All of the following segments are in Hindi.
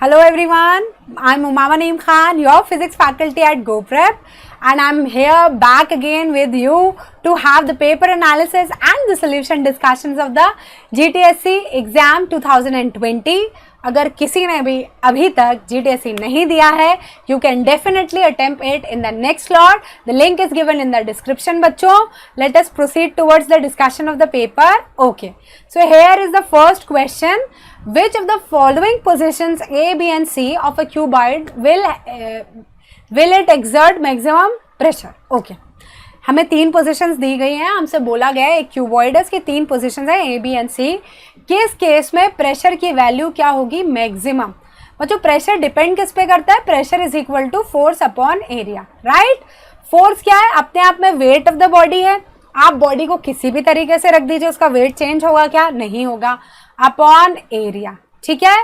Hello everyone, I'm Umama Naeem Khan, your physics faculty at GoPrep, and I'm here back again with you to have the paper analysis and the solution discussions of the GTSC exam 2020. अगर किसी ने भी अभी तक GTSC नहीं दिया है, you can definitely attempt it in the next slot. The link is given in the description बच्चों. Let us proceed towards the discussion of the paper. Okay, so here is the first question. Which of the following positions A, B and C of a cuboid will it exert maximum pressure? Okay, हमें तीन पोजीशंस दी गई हैं, हमसे बोला गया है एक क्यूबॉइड है, इसकी तीन पोजीशंस हैं A, B एंड C. किस केस में प्रेशर की वैल्यू क्या होगी? मैक्सिमम. बच्चों प्रेशर डिपेंड किस पे करता है? Pressure is equal to force upon area, right. Force क्या है? अपने आप में वेट ऑफ द बॉडी है. आप बॉडी को किसी भी तरीके से रख दीजिए, उसका वेट चेंज होगा क्या? नहीं होगा. अपॉन एरिया, ठीक है.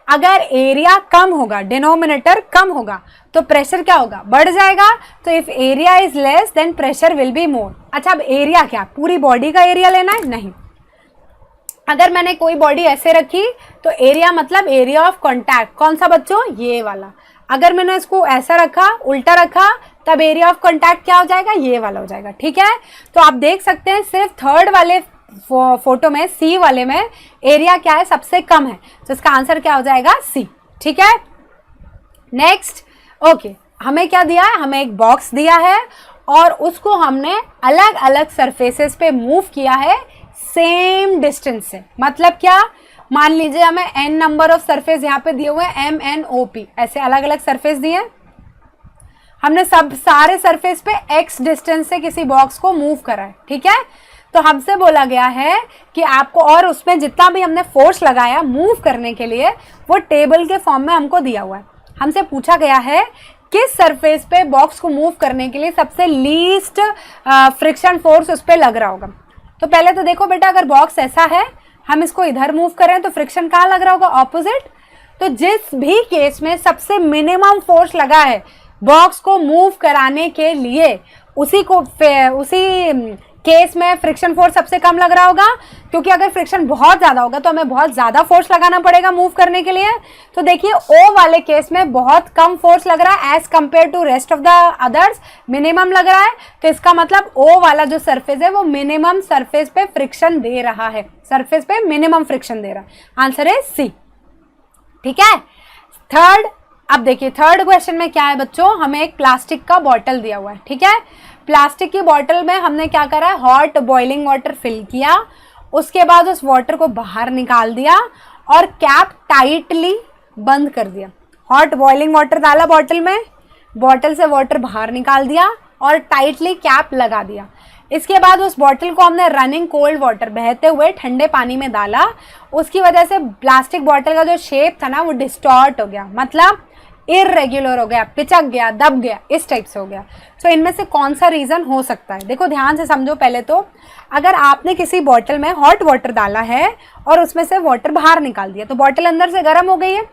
अगर एरिया कम होगा, डिनोमिनेटर कम होगा, तो प्रेशर क्या होगा? बढ़ जाएगा. तो if area is less than pressure will be more. अच्छा, अब एरिया क्या? पूरी बॉडी का एरिया लेना है? नहीं. अगर मैंने कोई बॉडी ऐसे रखी तो एरिया मतलब एरिया ऑफ कॉन्टैक्ट. कौन सा बच्चों? ये वाला. अगर मैंने इसको ऐसा रखा, उल्टा रखा, तब एरिया ऑफ कॉन्टैक्ट क्या हो जाएगा? ये वाला हो जाएगा, ठीक है. तो आप देख सकते हैं सिर्फ थर्ड वाले फोटो में, सी वाले में एरिया क्या है? सबसे कम है. तो इसका आंसर क्या हो जाएगा? सी, ठीक है. नेक्स्ट, ओके, हमें क्या दिया है? हमें एक बॉक्स दिया है और उसको हमने अलग अलग सरफेसेस पे मूव किया है सेम डिस्टेंस से. मतलब क्या? मान लीजिए हमें n नंबर ऑफ सरफेस यहाँ पे दिए हुए हैं, M N O P, ऐसे अलग अलग सरफेस दिए हैं. हमने सब सारे सरफेस पे x डिस्टेंस से किसी बॉक्स को मूव करा है, ठीक है. तो हमसे बोला गया है कि आपको, और उसमें जितना भी हमने फोर्स लगाया मूव करने के लिए, वो टेबल के फॉर्म में हमको दिया हुआ है. हमसे पूछा गया है किस सरफेस पे बॉक्स को मूव करने के लिए सबसे लीस्ट फ्रिक्शन फोर्स उस पर लग रहा होगा. तो पहले तो देखो बेटा, अगर बॉक्स ऐसा है, हम इसको इधर मूव करें तो फ्रिक्शन कहाँ लग रहा होगा? ऑपोजिट. तो जिस भी केस में सबसे मिनिमम फोर्स लगा है बॉक्स को मूव कराने के लिए, उसी केस में फ्रिक्शन फोर्स सबसे कम लग रहा होगा. क्योंकि अगर फ्रिक्शन बहुत ज़्यादा होगा तो हमें बहुत ज़्यादा फोर्स लगाना पड़ेगा मूव करने के लिए. तो देखिए ओ वाले केस में बहुत कम फोर्स लग रहा है as compare to rest of the others, minimum लग रहा है. तो इसका मतलब ओ वाला जो सरफेस है वो मिनिमम सरफेस पे फ्रिक्शन दे रहा है, सरफेस पे मिनिमम फ्रिक्शन दे रहा है. आंसर है सी, ठीक है. थर्ड, अब देखिए थर्ड क्वेश्चन में क्या है बच्चों? हमें एक प्लास्टिक का बॉटल दिया हुआ है, ठीक है. प्लास्टिक की बॉटल में हमने क्या करा है? हॉट बॉइलिंग वाटर फिल किया, उसके बाद उस वाटर को बाहर निकाल दिया और कैप टाइटली बंद कर दिया. हॉट बॉइलिंग वाटर डाला बॉटल में, बॉटल से वाटर बाहर निकाल दिया और टाइटली कैप लगा दिया. इसके बाद उस बॉटल को हमने रनिंग कोल्ड वाटर, बहते हुए ठंडे पानी में डाला. उसकी वजह से प्लास्टिक बॉटल का जो शेप था ना वो डिस्टॉर्ट हो गया, मतलब इररेगुलर हो गया, पिचक गया, दब गया, इस टाइप से हो गया. सो इनमें से कौन सा रीज़न हो सकता है? देखो ध्यान से समझो. पहले तो अगर आपने किसी बॉटल में हॉट वाटर डाला है और उसमें से वाटर बाहर निकाल दिया, तो बॉटल अंदर से गर्म हो गई है,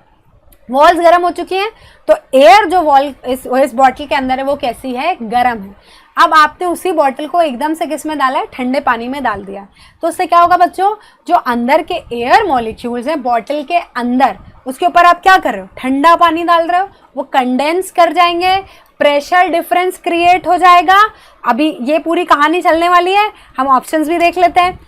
वॉल्स गर्म हो चुकी हैं. तो एयर जो वॉल इस बॉटल के अंदर है वो कैसी है? गर्म है. अब आपने उसी बॉटल को एकदम से किस में डाला है? ठंडे पानी में डाल दिया. तो उससे क्या होगा बच्चों? जो अंदर के एयर मॉलिक्यूल्स हैं बॉटल के अंदर, उसके ऊपर आप क्या कर रहे हो? ठंडा पानी डाल रहे हो, वो कंडेंस कर जाएंगे, प्रेशर डिफरेंस क्रिएट हो जाएगा. अभी ये पूरी कहानी चलने वाली है, हम ऑप्शंस भी देख लेते हैं.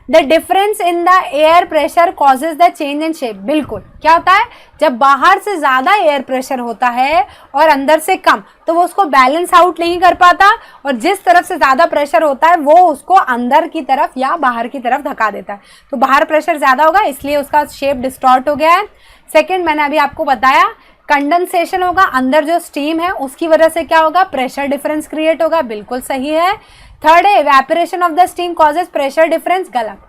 The difference in the air pressure causes the change in shape. बिल्कुल, क्या होता है? जब बाहर से ज़्यादा एयर प्रेशर होता है और अंदर से कम, तो वो उसको बैलेंस आउट नहीं कर पाता, और जिस तरफ से ज़्यादा प्रेशर होता है वो उसको अंदर की तरफ या बाहर की तरफ धका देता है. तो बाहर प्रेशर ज़्यादा होगा, इसलिए उसका शेप डिस्टॉर्ट हो गया है. सेकेंड, मैंने अभी आपको बताया कंडेंसेशन होगा, अंदर जो स्टीम है उसकी वजह से क्या होगा? प्रेशर डिफरेंस क्रिएट होगा. बिल्कुल सही है. थर्ड है evaporation of the steam causes pressure difference. गलत.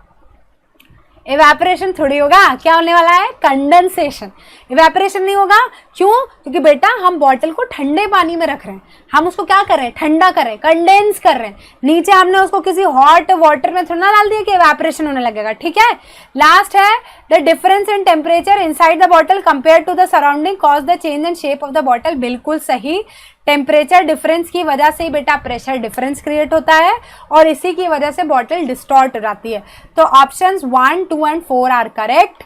इवेपोरेशन थोड़ी होगा, क्या होने वाला है? कंडेंसेशन. इवेपोरेशन नहीं होगा. क्यों? क्योंकि बेटा हम बॉटल को ठंडे पानी में रख रहे हैं, हम उसको क्या कर रहे हैं? ठंडा कर रहे हैं, कंडेंस कर रहे हैं. नीचे हमने उसको किसी हॉट वाटर में थोड़ा ना डाल दिया कि इवेपोरेशन होने लगेगा, ठीक है. लास्ट है the difference in temperature inside the bottle compare to the surrounding cause the change in shape of the bottle. बिल्कुल सही. टेम्परेचर डिफरेंस की वजह से ही बेटा प्रेशर डिफरेंस क्रिएट होता है और इसी की वजह से बॉटल डिस्टॉर्ट हो जाती है. तो options 1, 2 and 4 are correct.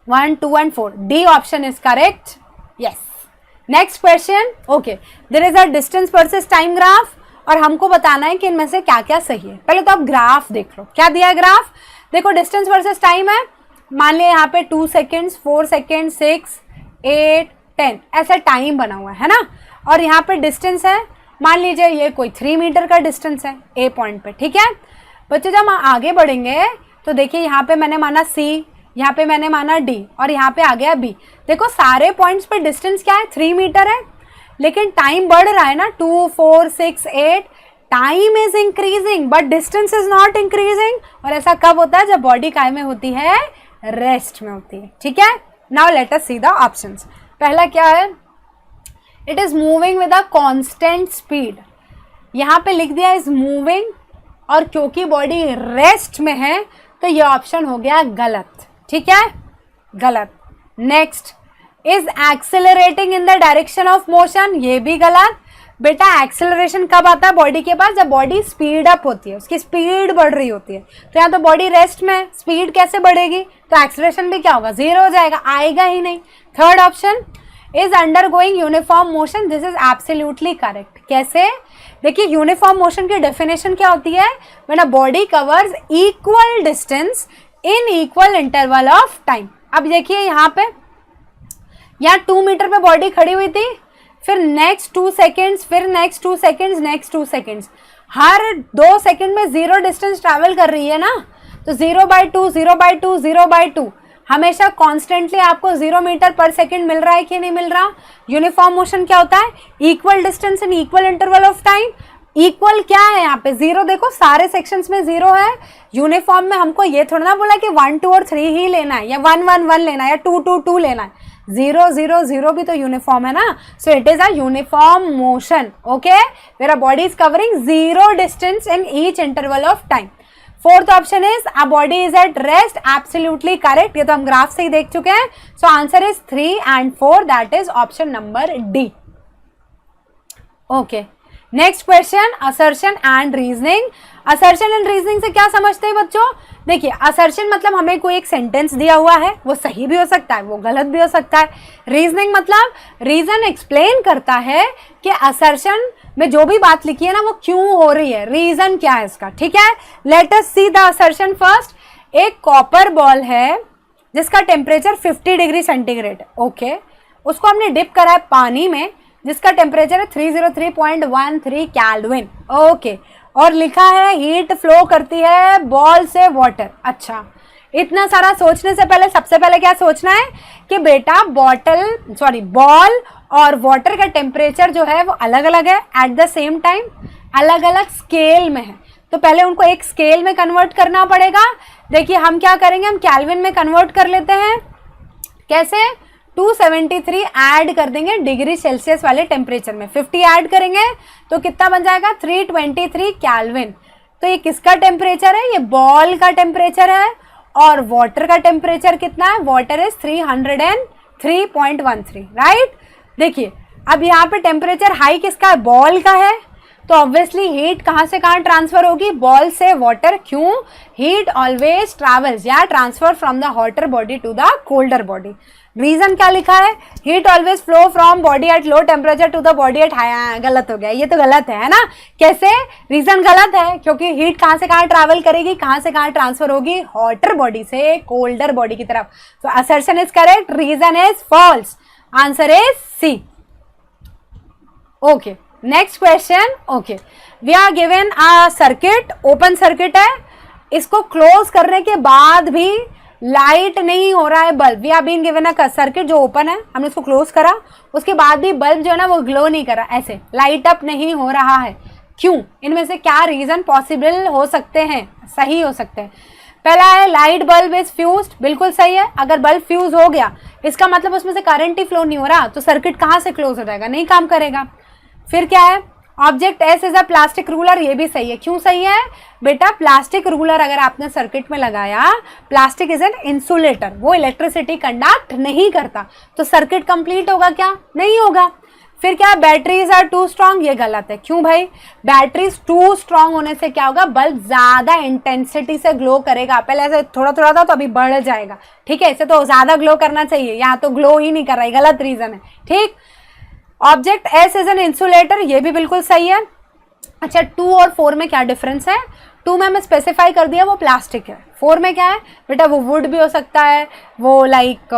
1, 2 and 4. D option is correct. Yes. Next question. Okay. There is a distance versus time graph और हमको बताना है कि इनमें से क्या क्या सही है. पहले तो आप ग्राफ देख लो. क्या दिया है ग्राफ? देखो डिस्टेंस वर्सेस टाइम है. मान लिया यहाँ पे 2 सेकेंड्स, 4 सेकेंड, 6, 8, 10 ऐसा टाइम बना हुआ है ना. और यहाँ पे डिस्टेंस है, मान लीजिए ये कोई 3 मीटर का डिस्टेंस है ए पॉइंट पे. ठीक है बच्चों, जब हम आगे बढ़ेंगे तो देखिए यहाँ पे मैंने माना C, यहाँ पे मैंने माना D और यहाँ पे आ गया B. देखो सारे पॉइंट्स पे डिस्टेंस क्या है? 3 मीटर है, लेकिन टाइम बढ़ रहा है ना. 2, 4, 6, 8. Time is increasing but distance is not increasing. और ऐसा कब होता है? जब बॉडी काय में होती है? रेस्ट में होती है. ठीक है. Now let us see the options. पहला क्या है? It is moving with a constant speed. यहाँ पे लिख दिया इज मूविंग, और क्योंकि बॉडी रेस्ट में है तो ये ऑप्शन हो गया गलत. ठीक है, गलत. Next, is accelerating in the direction of motion. ये भी गलत. बेटा एक्सेलरेशन कब आता है बॉडी के पास? जब बॉडी स्पीड अप होती है, उसकी स्पीड बढ़ रही होती है. तो यहाँ तो बॉडी रेस्ट में, स्पीड कैसे बढ़ेगी? तो एक्सेलरेशन भी क्या होगा? 0 हो जाएगा, आएगा ही नहीं. Third option, is undergoing uniform motion. This is absolutely correct. कैसे? देखिए यूनिफॉर्म मोशन की डेफिनेशन क्या होती है? When a body covers equal distance in equal interval of time. अब देखिए यहाँ पे, यहाँ 2 मीटर पे बॉडी खड़ी हुई थी, फिर नेक्स्ट 2 सेकेंड्स, फिर नेक्स्ट 2 सेकेंड्स, नेक्स्ट 2 सेकेंड्स. हर 2 सेकेंड में 0 डिस्टेंस ट्रैवल कर रही है ना. तो 0/2, 0/2, 0/2 हमेशा कॉन्स्टेंटली आपको 0 मीटर पर सेकेंड मिल रहा है कि नहीं मिल रहा? यूनिफॉर्म मोशन क्या होता है? Equal distance in equal interval of time. Equal क्या है यहाँ पे? 0. देखो सारे सेक्शंस में 0 है. यूनिफॉर्म में हमको ये थोड़ा ना बोला कि 1, 2 और 3 ही लेना है, या 1, 1, 1 लेना है, या 2, 2, 2 लेना है. 0, 0, 0 भी तो यूनिफॉर्म है ना. So it is a uniform motion. Okay, where a body is covering 0 distance in each interval of time. Fourth option is a body is at rest. Absolutely correct. ये तो हम ग्राफ से ही देख चुके हैं. So answer is 3 and 4. That is option number D. Okay, next question, assertion and reasoning. असर्शन एंड रीजनिंग से क्या समझते हैं बच्चों? देखिए असर्शन मतलब हमें कोई एक सेंटेंस दिया हुआ है, वो सही भी हो सकता है, वो गलत भी हो सकता है. रीजनिंग मतलब रीजन एक्सप्लेन करता है कि असर्शन में जो भी बात लिखी है ना वो क्यों हो रही है, रीजन क्या है इसका. ठीक है, let us see the assertion first. एक कॉपर बॉल है जिसका टेम्परेचर 50 डिग्री सेंटीग्रेड. ओके, उसको हमने डिप करा है पानी में जिसका टेम्परेचर है 303.13 केल्विन. ओके, और लिखा है हीट फ्लो करती है बॉल से वाटर. अच्छा, इतना सारा सोचने से पहले सबसे पहले क्या सोचना है कि बेटा बॉल और वाटर का टेम्परेचर जो है वो अलग अलग है, एट द सेम टाइम अलग अलग स्केल में है. तो पहले उनको एक स्केल में कन्वर्ट करना पड़ेगा. देखिए हम क्या करेंगे, हम केल्विन में कन्वर्ट कर लेते हैं. कैसे? 273 ऐड कर देंगे डिग्री सेल्सियस वाले टेम्परेचर में. 50 ऐड करेंगे तो कितना बन जाएगा? 323 केल्विन. तो ये किसका टेम्परेचर है? ये बॉल का टेम्परेचर है. और वाटर का टेम्परेचर कितना है? Water is 303.13. राइट. देखिए अब यहाँ पे टेम्परेचर हाई किसका है? बॉल का है. तो ऑब्वियसली हीट कहाँ से कहाँ ट्रांसफर होगी? बॉल से वाटर. क्यों? हीट ऑलवेज ट्रैवल्स या transfer from the hotter body to the colder body. Reason क्या लिखा है? Heat always flow from body at low temperature to the body at high. गलत हो गया, ये तो गलत है ना. कैसे? रीजन गलत है क्योंकि हीट कहाँ से कहाँ ट्रैवल करेगी, कहाँ से कहाँ ट्रांसफर होगी? हॉटर बॉडी से कोल्डर बॉडी की तरफ. तो assertion is correct, reason is false. Answer is C. Okay, next question. Okay, we are given a circuit, open circuit है. इसको क्लोज करने के बाद भी लाइट नहीं हो रहा है bulb. We are been given a circuit जो ओपन है, हमने उसको क्लोज करा, उसके बाद भी बल्ब जो है ना वो ग्लो नहीं कर रहा, ऐसे लाइट अप नहीं हो रहा है. क्यों? इनमें से क्या रीजन पॉसिबल हो सकते हैं, सही हो सकते हैं? पहला है लाइट बल्ब इज फ्यूज्ड. बिल्कुल सही है. अगर बल्ब फ्यूज हो गया इसका मतलब उसमें से करंट ही फ्लो नहीं हो रहा, तो सर्किट कहाँ से क्लोज हो जाएगा? नहीं काम करेगा. फिर क्या है? Object S is a plastic ruler. ये भी सही है. क्यों सही है? बेटा प्लास्टिक रूलर अगर आपने सर्किट में लगाया, प्लास्टिक इज एन इंसुलेटर, वो इलेक्ट्रिसिटी कंडक्ट नहीं करता, तो सर्किट कंप्लीट होगा क्या? नहीं होगा. फिर क्या, बैटरीज आर टू स्ट्रांग, ये गलत है। क्यों भाई, बैटरीज टू स्ट्रांग होने से क्या होगा, बल्ब ज्यादा इंटेंसिटी से ग्लो करेगा। पहले ऐसे थोड़ा थोड़ा था तो अभी बढ़ जाएगा, ठीक है। इसे तो ज्यादा ग्लो करना चाहिए, यहाँ तो ग्लो ही नहीं कर रहा है, गलत रीजन है, ठीक। Object S is an insulator, ये भी बिल्कुल सही है। अच्छा 2 और 4 में क्या डिफरेंस है, 2 में हमें स्पेसिफाई कर दिया वो प्लास्टिक है, 4 में क्या है बेटा, वो वुड भी हो सकता है, वो लाइक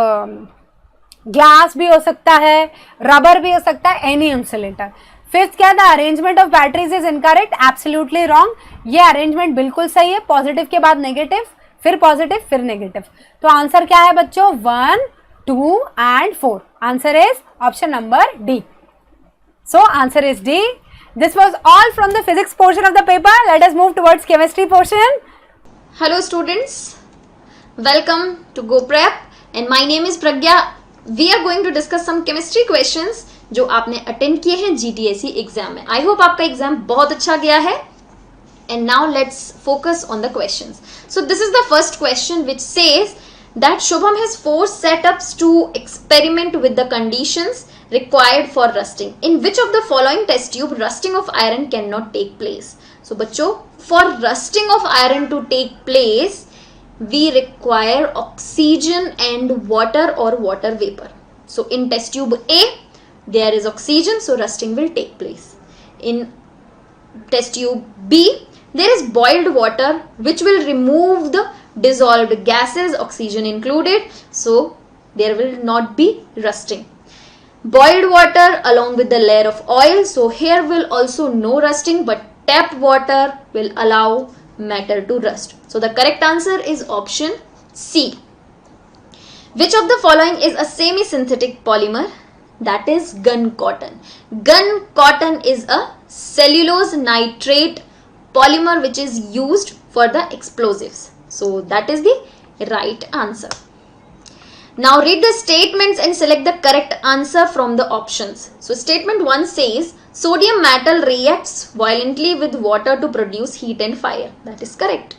ग्लास भी हो सकता है, रबर भी हो सकता है, एनी इंसुलेटर। फिफ्थ क्या था, arrangement of batteries is incorrect, absolutely wrong. ये अरेंजमेंट बिल्कुल सही है, पॉजिटिव के बाद नेगेटिव, फिर पॉजिटिव, फिर नेगेटिव। तो आंसर क्या है बच्चों, 1, 2 and 4। Answer is option number D. So answer is D. This was all from the physics portion of the paper. Let us move towards chemistry portion. Hello students, welcome to GoPrep and my name is Pragya. We are going to discuss some chemistry questions जो आपने अटेंड किए हैं GTSE एग्जाम में. I hope आपका एग्जाम बहुत अच्छा गया है. And now let's focus on the questions. So this is the first question which says that Shubham has 4 setups to experiment with the conditions required for rusting. In which of the following test tube rusting of iron cannot take place? So बच्चों, for rusting of iron to take place, we require oxygen and water or water vapor. So in test tube A, there is oxygen, so rusting will take place. In test tube B, there is boiled water which will remove the dissolved gases, oxygen included, so there will not be rusting. Boiled water along with the layer of oil, so here will also no rusting, but tap water will allow matter to rust. So the correct answer is option C. Which of the following is a semi-synthetic polymer? That is gun cotton. Gun cotton is a cellulose nitrate polymer which is used for the explosives. So that is the right answer. Now read the statements and select the correct answer from the options. So statement 1 says sodium metal reacts violently with water to produce heat and fire. That is correct.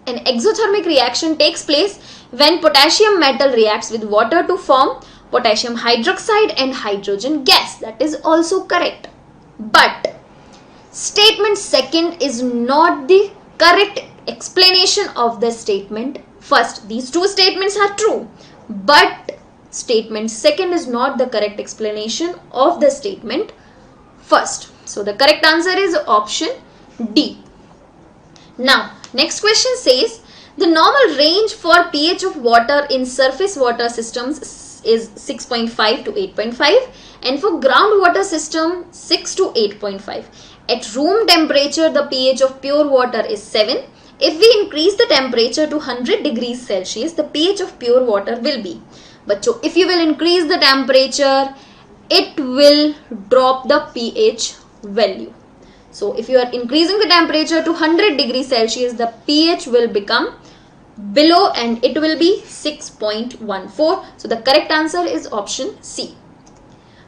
An exothermic reaction takes place when potassium metal reacts with water to form potassium hydroxide and hydrogen gas. That is also correct. But statement second is not the correct explanation of the statement first. These two statements are true, but statement second is not the correct explanation of the statement first. So the correct answer is option D. Now next question says the normal range for pH of water in surface water systems is 6.5 to 8.5 and for groundwater system 6 to 8.5. At room temperature the pH of pure water is 7. If we increase the temperature to 100 degrees Celsius, the pH of pure water will be. Bachcho, if you will increase the temperature, it will drop the pH value. So, if you are increasing the temperature to 100 degrees Celsius, the pH will become below and it will be 6.14. So, the correct answer is option C.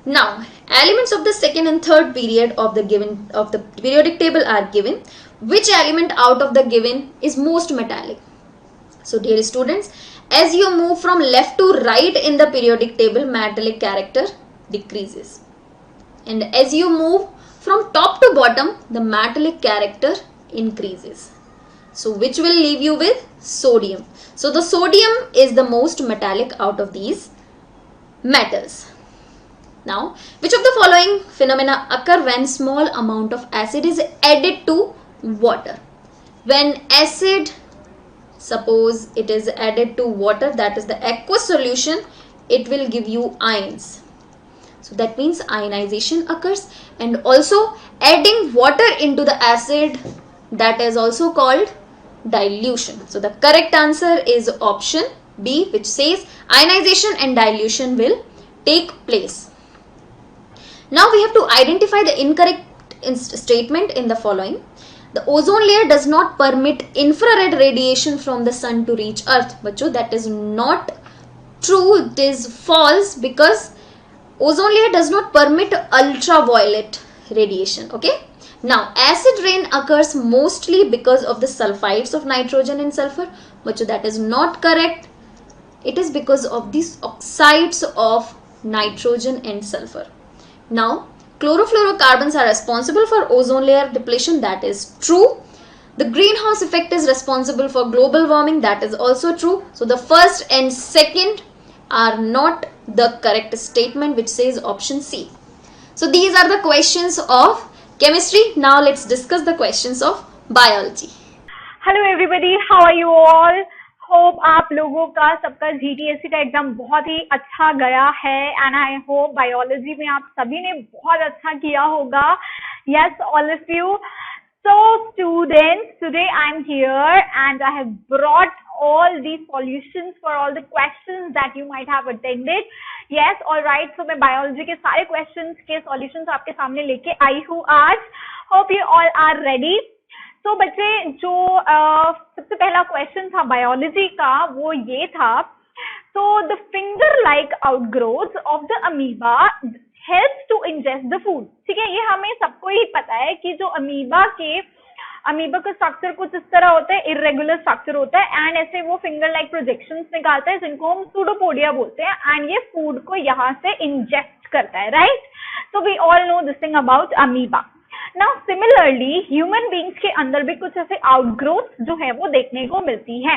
Now, elements of the second and third period of the periodic table are given. Which element out of the given is most metallic? So dear students, as you move from left to right in the periodic table, metallic character decreases, and as you move from top to bottom, the metallic character increases. So which will leave you with sodium? So the sodium is the most metallic out of these metals. Now, which of the following phenomena occur when small amount of acid is added to water? When acid, suppose it is added to water, that is the aqueous solution, it will give you ions. So that means ionization occurs, and also adding water into the acid, that is also called dilution. So the correct answer is option B, which says ionization and dilution will take place. Now we have to identify the incorrect statement in the following. The ozone layer does not permit infrared radiation from the sun to reach earth. Bachcho, that is not true. It is false, because ozone layer does not permit ultraviolet radiation. Okay. Now acid rain occurs mostly because of the sulfides of nitrogen and sulfur. Bachcho, that is not correct. It is because of these oxides of nitrogen and sulfur. Now, chlorofluorocarbons are responsible for ozone layer depletion. That is true. The greenhouse effect is responsible for global warming. That is also true. So the first and second are not the correct statement, which says option C. So these are the questions of chemistry. Now let's discuss the questions of biology. Hello everybody, how are you all? Hope आप लोगों का सबका जीटीएससी का एग्जाम बहुत ही अच्छा गया है एंड आई होप बायोलॉजी में आप सभी ने बहुत अच्छा किया होगा. Yes, all of you. So students, today I am here and I have brought all the solutions for all the questions that you might have attended. Yes, all right. So मैं biology के सारे questions के solutions आपके सामने लेके आई हूँ आज. Hope you all are ready. तो बच्चे, जो सबसे पहला क्वेश्चन था बायोलॉजी का वो ये था. तो the finger like outgrowth of the amoeba helps to ingest the food. ठीक है, ये हमें सबको ही पता है कि जो अमीबा का स्ट्रक्चर कुछ इस तरह होता है, इरेगुलर स्ट्रक्चर होता है एंड ऐसे वो फिंगर लाइक प्रोजेक्शंस निकालता है जिनको हम सूडोपोडिया बोलते हैं एंड ये फूड को यहाँ से इंजेस्ट करता है. Right? So we all know this thing about amoeba. Now similarly human beings के अंदर भी कुछ ऐसे आउटग्रोथ जो है वो देखने को मिलती है.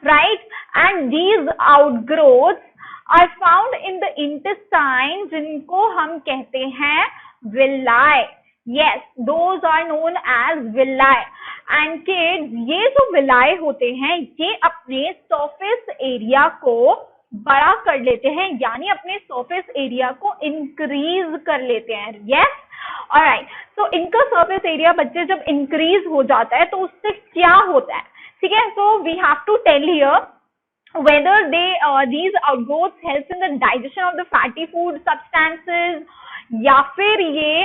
Right? And these outgrowth are found in the intestine, जिनको हम कहते हैं villi. Yes, those are known as villi. And kids, ये जो विलाई होते हैं ये अपने सरफेस एरिया को बड़ा कर लेते हैं, यानी अपने सरफेस एरिया को इंक्रीज कर लेते हैं. Yes, alright. तो इनका सरफेस एरिया बच्चे जब इंक्रीज हो जाता है तो उससे क्या होता है? ठीक है, so we have to tell here whether these outgrowths helps in the digestion of the fatty food substances, या फिर ये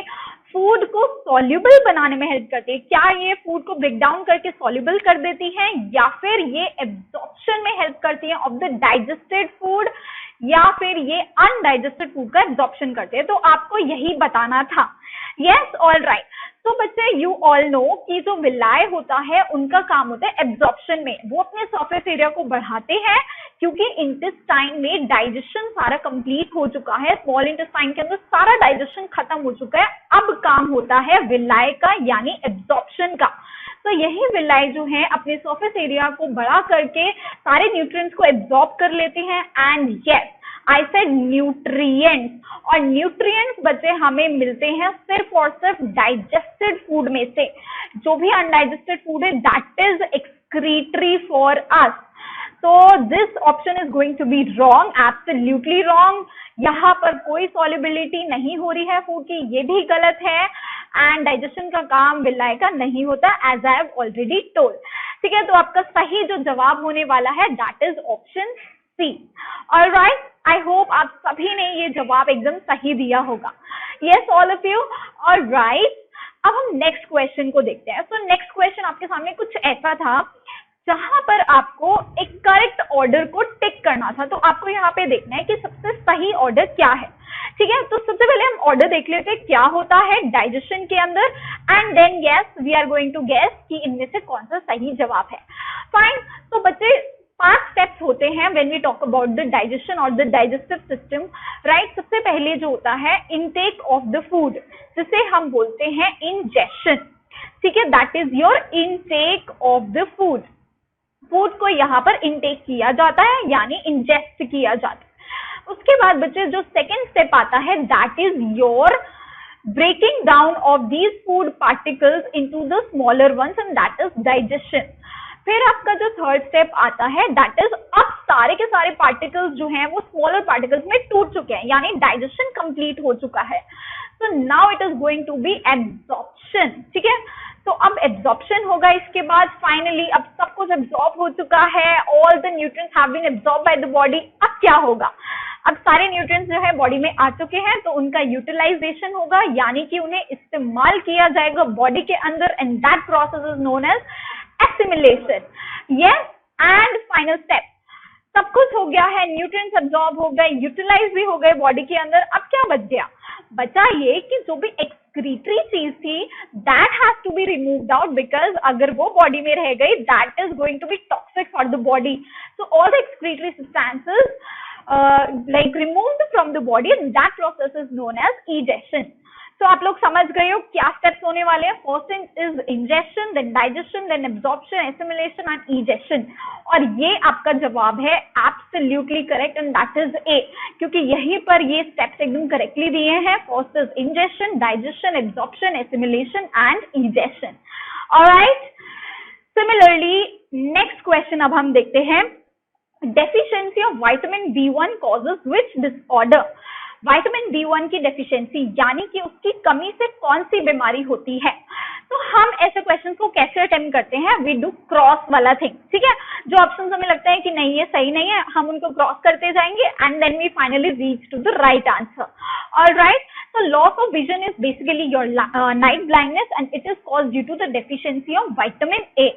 फूड को सॉल्युबल बनाने में हेल्प करती है. क्या ये फूड को ब्रेक डाउन करके सॉल्युबल कर देती है, या फिर ये एब्जॉर्प्शन में हेल्प करती है ऑफ द डाइजेस्टेड फूड, या फिर ये अनडाइजेस्टेड फूड का एब्जॉर्प्शन करते हैं. तो आपको यही बताना था. Yes, all right. तो बच्चे, यू ऑल नो कि जो विलाई होता है उनका काम होता है एब्जॉर्प्शन में. वो अपने सरफेस एरिया को बढ़ाते हैं क्योंकि इंटेस्टाइन में डाइजेशन सारा कंप्लीट हो चुका है. स्मॉल इंटेस्टाइन के अंदर सारा डाइजेशन खत्म हो चुका है. अब काम होता है विलाई का, यानी एब्जॉर्प्शन का. तो यही विलाई जो है अपने सरफेस एरिया को बड़ा करके सारे न्यूट्रिएंट्स को एब्जॉर्ब कर लेते हैं. And yes, I said nutrients. और न्यूट्रिएंट्स बच्चे हमें मिलते हैं सिर्फ और सिर्फ डाइजेस्टेड फूड में से. जो भी अनडाइजेस्टेड फूड है that is excretory for us. So this option is going to be wrong, absolutely wrong. यहाँ पर कोई solubility नहीं हो रही है फूड की, ये भी गलत है. एंड डाइजेशन का काम विलाई का नहीं होता, as I have already told. ठीक है, तो आपका सही जो जवाब होने वाला है that is option C. Alright, I hope आप सभी ने ये जवाब एकदम सही दिया होगा. Yes, all of you. Alright, अब हम नेक्स्ट क्वेश्चन को देखते हैं. तो नेक्स्ट क्वेश्चन आपके सामने कुछ ऐसा था जहां पर आपको एक करेक्ट ऑर्डर को टिक करना था. तो आपको यहाँ पे देखना है कि सबसे सही ऑर्डर क्या है. ठीक है, तो सबसे पहले हम ऑर्डर देख लेते हैं क्या होता है डाइजेशन के अंदर, and then yes we are going to guess कि इनमें से कौन सा सही जवाब है. फाइन. तो बच्चे, 5 स्टेप्स होते हैं when we talk about the digestion और द डाइजेस्टिव सिस्टम. राइट? सबसे पहले जो होता है इनटेक ऑफ द फूड, जिसे हम बोलते हैं इंजेशन. ठीक है, that is your intake of the food. Food को यहाँ पर इनटेक किया जाता है, यानी इंजेस्ट किया जाता है. उसके बाद बच्चे जो सेकेंड स्टेप आता है that is your breaking down of these food particles into the smaller ones and that is digestion. फिर आपका जो थर्ड स्टेप आता है दैट इज अब सारे के सारे पार्टिकल्स जो हैं वो स्मॉलर पार्टिकल्स में टूट चुके हैं, यानी डाइजेशन कंप्लीट हो चुका है. So now it is going to be absorption. ठीक है, तो अब एब्जॉर्प्शन होगा. इसके बाद फाइनली अब सब कुछ एब्जॉर्ब हो चुका है, all the nutrients have been absorb by the body. अब क्या होगा? अब सारे न्यूट्रिएंट्स जो है बॉडी में आ चुके हैं, तो उनका यूटिलाइजेशन होगा, यानी कि उन्हें इस्तेमाल किया जाएगा बॉडी के अंदर, and that process is known as assimilation. Yes, and final step, सब कुछ हो गया है, न्यूट्रिएंट्स एब्जॉर्ब हो गए, यूटिलाइज भी हो गए बॉडी के अंदर. अब क्या बच गया? बचा ये कि जो भी एक्सक्रीटरी चीज थी that has to be removed out, because अगर वो बॉडी में रह गई that is going to be toxic for the body. So all the excretory substances like removed from the body, and that process is known as egestion. तो आप लोग समझ गए हो क्या स्टेप्स होने वाले हैं. First is injection, then digestion, then absorption, assimilation and ejection. और ये आपका जवाब है absolutely correct, and that is A, क्योंकि यहीं पर ये स्टेप्स एकदम करेक्टली दिए हैं. First is injection, digestion, absorption, assimilation and ejection. Alright, similarly next question अब हम देखते हैं. Deficiency of vitamin B1 causes which disorder. Vitamin B1 की डेफिशिएंसी यानी कि उसकी कमी से कौन सी बीमारी होती है. तो हम ऐसे क्वेश्चंस को कैसे अटेम्प्ट करते हैं. वी डू क्रॉस वाला थिंग. ठीक है, जो ऑप्शंस हमें लगता है कि नहीं ये सही नहीं है, हम उनको क्रॉस करते जाएंगे and then we finally reach to the right answer. Alright, so loss of vision is basically your night blindness and it is caused due to the deficiency of vitamin A.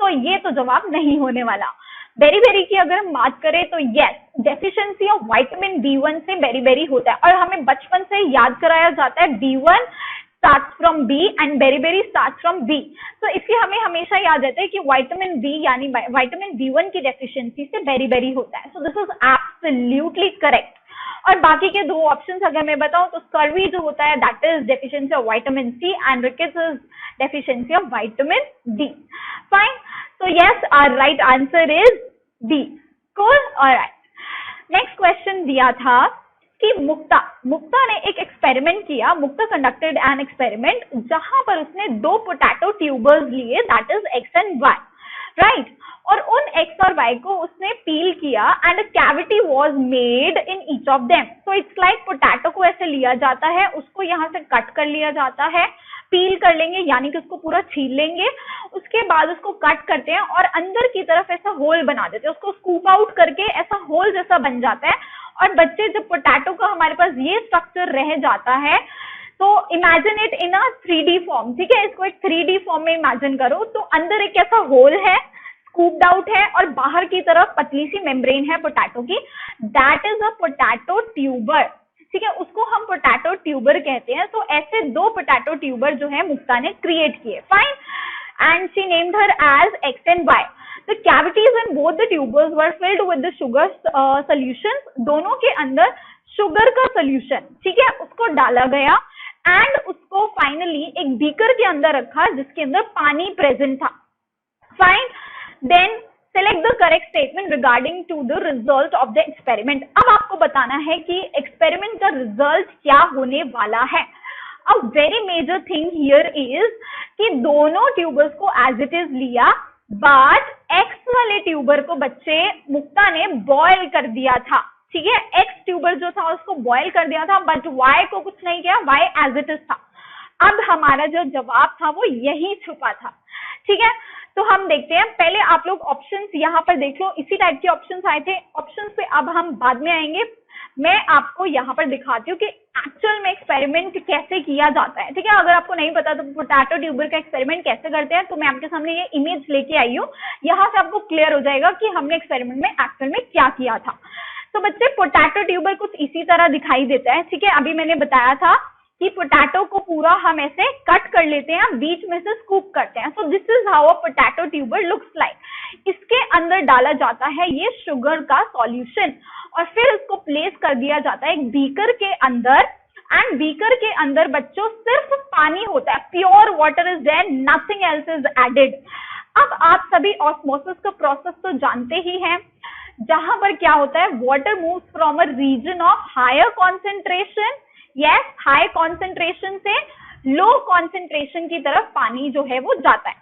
तो ये तो जवाब नहीं होने वाला. बेरी की अगर हम बात करें तो yes, deficiency of vitamin B1 से बेरी होता है, और हमें बचपन से याद कराया जाता है B1 starts from B and berry starts from B. तो इसलिए हमें हमेशा याद रहता है कि विटामिन B यानी विटामिन B1 की डेफिशिएंसी से बेरी होता है. सो दिस इज एब्सोल्युटली करेक्ट. और बाकी के दो ऑप्शंस अगर मैं बताऊं तो स्कर्वी जो होता है that is deficiency of vitamin C and rickets is deficiency of vitamin D. Fine, so yes, our right answer is B. Cool. All right. Next question दिया था कि मुक्ता ने एक एक्सपेरिमेंट किया. मुक्ता कंडक्टेड एन एक्सपेरिमेंट जहां पर उसने दो पोटैटो ट्यूबर्स लिए, that is X and Y, right. और उन X और Y को उसने पील किया and a cavity was made in each of them. So it's like potato को ऐसे लिया जाता है, उसको यहाँ से कट कर लिया जाता है, पील कर लेंगे यानी कि उसको पूरा छील लेंगे, उसके बाद उसको कट करते हैं और अंदर की तरफ ऐसा होल बना देते हैं, उसको स्कूप आउट करके ऐसा होल जैसा बन जाता है. और बच्चे जब पोटैटो का हमारे पास ये स्ट्रक्चर रह जाता है तो imagine it in a 3D form. ठीक है, इसको एक 3D फॉर्म में इमेजिन करो. तो अंदर एक ऐसा होल है, स्कूप्ड आउट है, और बाहर की तरफ पतली सी मेम्ब्रेन है पोटैटो की. That is a potato tuber. ठीक है, उसको हम पोटैटो ट्यूबर कहते हैं. तो ऐसे दो पोटैटो ट्यूबर जो है मुक्ता ने क्रिएट किए. Fine, and she named her as X and Y. The cavities in both the tubers were filled with the sugar solutions. दोनों के अंदर शुगर का सोल्यूशन, ठीक है, उसको डाला गया एंड उसको फाइनली एक बीकर के अंदर रखा जिसके अंदर पानी प्रेजेंट था. Fine, then select the correct statement regarding to the result of the experiment. अब आपको बताना है कि एक्सपेरिमेंट का रिजल्ट क्या होने वाला है. A very major thing here is कि दोनों ट्यूबर्स को एज इट इज लिया, बट X वाले ट्यूबर को बच्चे मुक्ता ने बॉयल कर दिया था. ठीक है, X ट्यूबर जो था उसको बॉयल कर दिया था, बट Y को कुछ नहीं किया, Y एज इट इज था. अब हमारा जो जवाब था वो यही छुपा था. ठीक है, तो हम देखते हैं. पहले आप लोग ऑप्शंस यहाँ पर देख लो, इसी टाइप के ऑप्शंस आए थे. ऑप्शंस पे अब हम बाद में आएंगे. मैं आपको यहाँ पर दिखाती हूँ कि एक्चुअल में एक्सपेरिमेंट कैसे किया जाता है. ठीक है, अगर आपको नहीं पता तो पोटैटो ट्यूबर का एक्सपेरिमेंट कैसे करते हैं, तो मैं आपके सामने ये इमेज लेके आई हूँ. यहाँ से आपको क्लियर हो जाएगा कि हमने एक्सपेरिमेंट में एक्चुअल में क्या किया था. तो बच्चे पोटैटो ट्यूबर कुछ इसी तरह दिखाई देता है. ठीक है, अभी मैंने बताया था कि पोटैटो को पूरा हम ऐसे कट कर लेते हैं, बीच में से स्कूप करते हैं. सो this is how a potato tuber looks like. इसके अंदर डाला जाता है ये शुगर का सॉल्यूशन और फिर उसको प्लेस कर दिया जाता है एक बीकर के अंदर. एंड बीकर के अंदर बच्चों सिर्फ पानी होता है, pure water is there, nothing else is added. अब आप सभी ऑस्मोसिस का प्रोसेस तो जानते ही हैं, जहां पर क्या होता है, water moves from a region of higher concentration, yes, high concentration से लो कॉन्सेंट्रेशन की तरफ पानी जो है वो जाता है.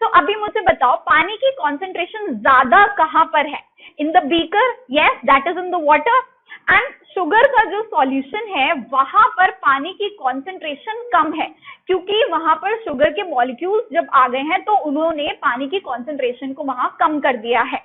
तो अभी मुझे बताओ पानी की कॉन्सेंट्रेशन ज्यादा कहां पर है? In the beaker, yes, that is in the water. And sugar का जो सॉल्यूशन है वहां पर पानी की कॉन्सेंट्रेशन कम है, क्योंकि वहां पर शुगर के मॉलिक्यूल्स जब आ गए हैं तो उन्होंने पानी की कॉन्सेंट्रेशन को वहां कम कर दिया है.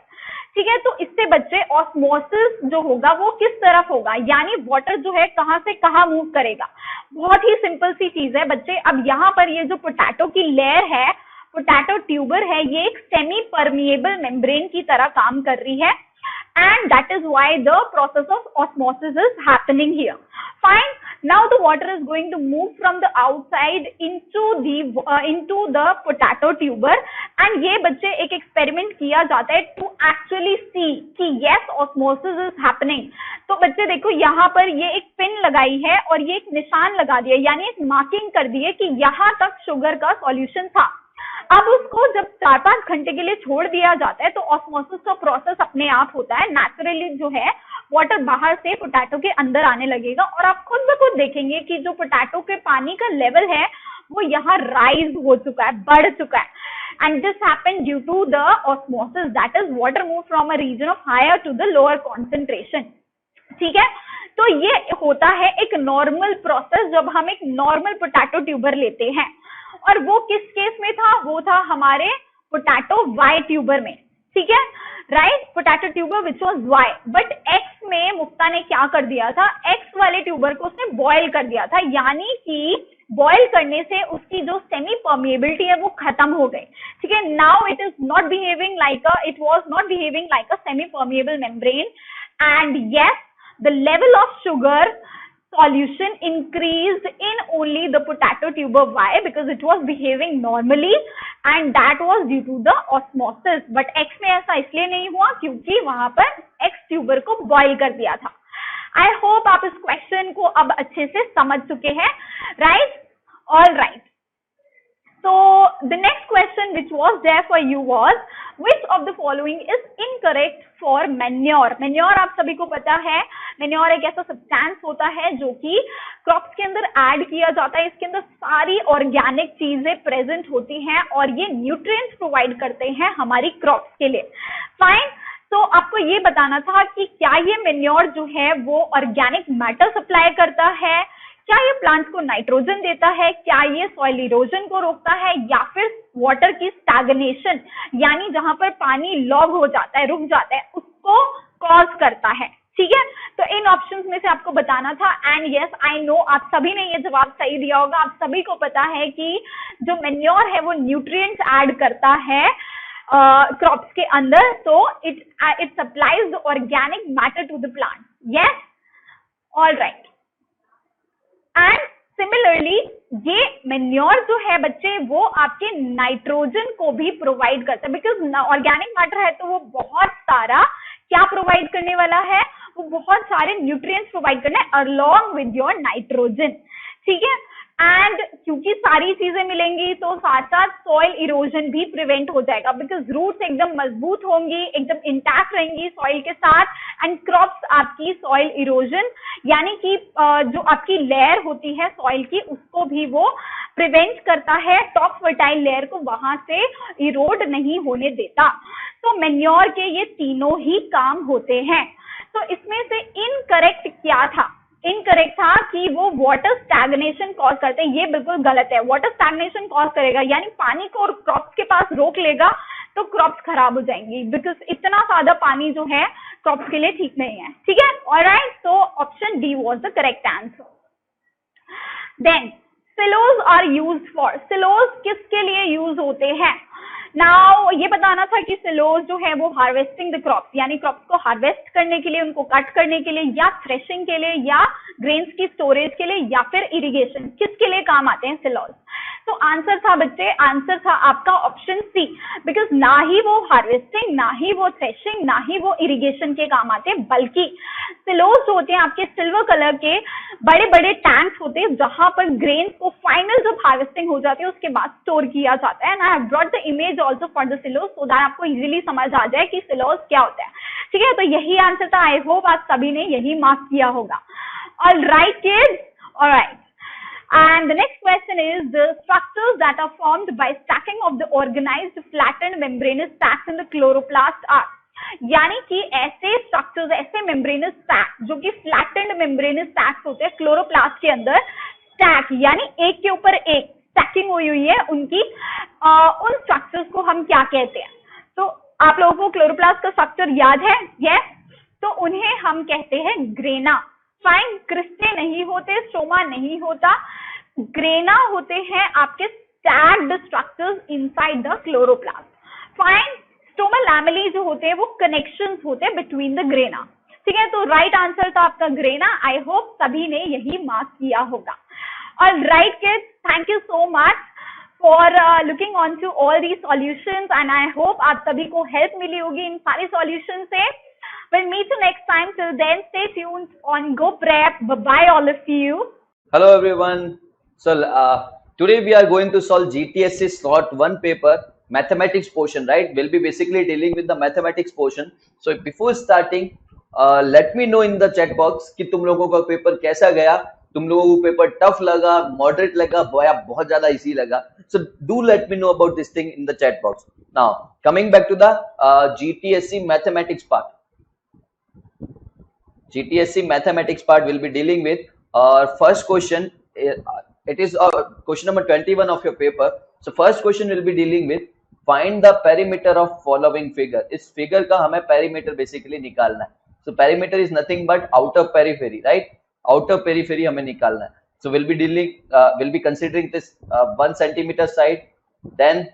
ठीक है, तो इससे बच्चे ऑस्मोसिस जो होगा वो किस तरफ होगा, यानी वाटर जो है कहां से कहां मूव करेगा. बहुत ही सिंपल सी चीज है बच्चे. अब यहाँ पर ये जो पोटैटो की लेयर है, पोटैटो ट्यूबर है, ये एक सेमी परमिएबल मेम्ब्रेन की तरह काम कर रही है. And that is why the process of osmosis is happening here. Fine. Now the water is going to move from the outside into the potato tuber, and ये बच्चे एक एक्सपेरिमेंट किया जाता है to actually see कि yes osmosis is happening. तो बच्चे देखो यहाँ पर ये एक पिन लगाई है और ये एक निशान लगा दिया, यानी एक मार्किंग कर दी है कि यहाँ तक शुगर का सॉल्यूशन था. अब उसको जब 4-5 घंटे के लिए छोड़ दिया जाता है तो ऑस्मोसिस का प्रोसेस अपने आप होता है. नेचुरली जो है वाटर बाहर से पोटैटो के अंदर आने लगेगा और आप खुद ब खुद देखेंगे कि जो पोटैटो के पानी का लेवल है वो यहाँ राइज हो चुका है, बढ़ चुका है. And this happened due to the osmosis, that is water move from a region of higher to the lower concentration. ठीक है, तो ये होता है एक नॉर्मल प्रोसेस जब हम एक नॉर्मल पोटैटो ट्यूबर लेते हैं. और वो किस केस में था? वो था हमारे पोटैटो वाई ट्यूबर में. ठीक है, right, potato tuber which was Y. But X में मुक्ता ने क्या कर दिया था? एक्स वाले ट्यूबर को उसने बॉयल कर दिया था, यानी कि बॉयल करने से उसकी जो सेमी परमिएबिलिटी है वो खत्म हो गई. ठीक है, now it is not behaving like it was not behaving like a semi permeable membrane. And yes, the level of sugar solution increased in only the potato tuber. Why? Because it was behaving normally and that was due to the osmosis. But X में ऐसा इसलिए नहीं हुआ क्योंकि वहां पर X tuber को boil कर दिया था. I hope आप इस question को अब अच्छे से समझ चुके हैं, right? All right. So the next question which was there for you was, which of the following is incorrect for manure? Manure आप सभी को पता है, manure एक ऐसा सब्सटेंस होता है जो कि क्रॉप्स के अंदर ऐड किया जाता है. इसके अंदर सारी ऑर्गेनिक चीजें प्रेजेंट होती हैं और ये न्यूट्रिएंट्स प्रोवाइड करते हैं हमारी क्रॉप्स के लिए. फाइन. तो आपको ये बताना था कि क्या ये मैन्योर जो है वो ऑर्गेनिक मैटर सप्लाई करता है, क्या ये प्लांट्स को नाइट्रोजन देता है, क्या ये सॉइल इरोजन को रोकता है, या फिर वाटर की स्टैग्नेशन यानी जहां पर पानी लॉग हो जाता है, रुक जाता है, उसको कॉज करता है. ठीक है, तो इन ऑप्शंस में से आपको बताना था. एंड यस, आई नो आप सभी ने ये जवाब सही दिया होगा. आप सभी को पता है कि जो मैन्योर है वो न्यूट्रिएंट्स ऐड करता है क्रॉप्स के अंदर, तो it supplies the organic matter to the plant. Yes, all right. And similarly ये मैन्योर जो है बच्चे वो आपके नाइट्रोजन को भी प्रोवाइड करता है, बिकॉज ऑर्गेनिक मैटर है तो वो बहुत सारा क्या प्रोवाइड करने वाला है? वो बहुत सारे न्यूट्रिएंट्स प्रोवाइड करना है अलोंग विद योर नाइट्रोजन. ठीक है, एंड क्योंकि सारी चीजें मिलेंगी तो साथ साथ सॉइल इरोजन भी प्रिवेंट हो जाएगा, बिकॉज रूट्स एकदम मजबूत होंगी, एकदम इंटैक्ट रहेंगी सॉइल के साथ. एंड क्रॉप्स आपकी सॉइल इरोजन यानी कि जो आपकी लेयर होती है सॉइल की उसको भी वो प्रिवेंट करता है, टॉप फर्टाइल लेयर को वहां से इरोड नहीं होने देता. तो मैन्योर के ये तीनों ही काम होते हैं. तो इसमें से इनकरेक्ट क्या था? इनकरेक्ट था कि वो वाटर स्टैग्नेशन कॉज करते हैं. ये बिल्कुल गलत है. वाटर स्टैग्नेशन कॉज करेगा यानी पानी को क्रॉप्स के पास रोक लेगा तो क्रॉप्स खराब हो जाएंगी, बिकॉज इतना ज्यादा पानी जो है क्रॉप्स के लिए ठीक नहीं है. ठीक है, ऑलराइट. तो option D was the correct answer. Then silos are used for. Silos किसके लिए यूज होते हैं? नाउ ये बताना था कि सिलोज जो है वो हार्वेस्टिंग द क्रॉप्स यानी क्रॉप्स को हार्वेस्ट करने के लिए, उनको कट करने के लिए, या थ्रेशिंग के लिए, या ग्रेन्स की स्टोरेज के लिए, या फिर इरिगेशन, किसके लिए काम आते हैं सिलोज? तो आंसर था बच्चे, आंसर था आपका ऑप्शन सी, बिकॉज ना ही वो हार्वेस्टिंग, ना ही वो थ्रेशिंग, ना ही वो इरिगेशन के काम आते हैं, बल्कि सिलोज जो होते हैं आपके सिल्वर कलर के बड़े बड़े टैंक्स होते हैं जहां पर ग्रेन्स को फाइनल जब हार्वेस्टिंग हो जाती है उसके बाद स्टोर किया जाता है. And I have brought the image also for the silos so that आपको इजीली समझ आ जाए कि सिलोज क्या होता है. ठीक है, तो यही आंसर था. आई होप आप सभी ने यही मार्क किया होगा. All right kids, all right. And the next question is, the structures that are formed by stacking of the organized flattened membranous sacs in the chloroplast are. यानी कि ऐसे स्ट्रक्चर्स, ऐसे मेम्ब्रेनस सैक जो कि फ्लैटेंड मेम्ब्रेनस सैक्स होते हैं क्लोरोप्लास्ट के अंदर, स्टैक यानी एक के ऊपर एक स्टैकिंग हुई है उनकी, उन स्ट्रक्चर्स को हम क्या कहते हैं? तो आप लोगों को क्लोरोप्लास्ट का स्ट्रक्चर याद है? यस, तो उन्हें हम कहते हैं ग्रेना. फाइन. क्रिस्टे नहीं होते, स्ट्रोमा नहीं होता, ग्रेना होते हैं आपके stacked structures inside the chloroplast. Fine. Stoma lamellae जो होते हैं वो कनेक्शंस होते हैं बिटवीन द ग्रेना. ठीक है, तो राइट आंसर तो आपका ग्रे ना. आई होप सभी ने यही मार्क किया होगा. और right kids, thank you so much for looking on to all the solutions and I hope आप सभी को हेल्प मिली होगी इन सारे सॉल्यूशन से. We'll meet you next time. Till then, stay tuned on Go Prep. Bye-bye all of you. Hello everyone. So today we are going to solve GTSC Slot 1 paper mathematics portion, right? We'll be basically dealing with the mathematics portion. So before starting, let me know in the chat box कि तुम लोगों का पेपर कैसा गया, तुम लोगों को पेपर टफ लगा, मॉडरेट लगा, या बहुत ज्यादा इजी लगा. So do let me know about this thing in the chat box. Now coming back to the GTSC mathematics part. GTSC mathematics part will be dealing with first question. It is question number 21 of your paper. So first question will be dealing with find the perimeter of following figure. इस figure का हमें perimeter basically निकालना है. So perimeter is nothing but outer periphery, right? Outer periphery हमें निकालना है. So we'll be considering this 1 centimeter side. Then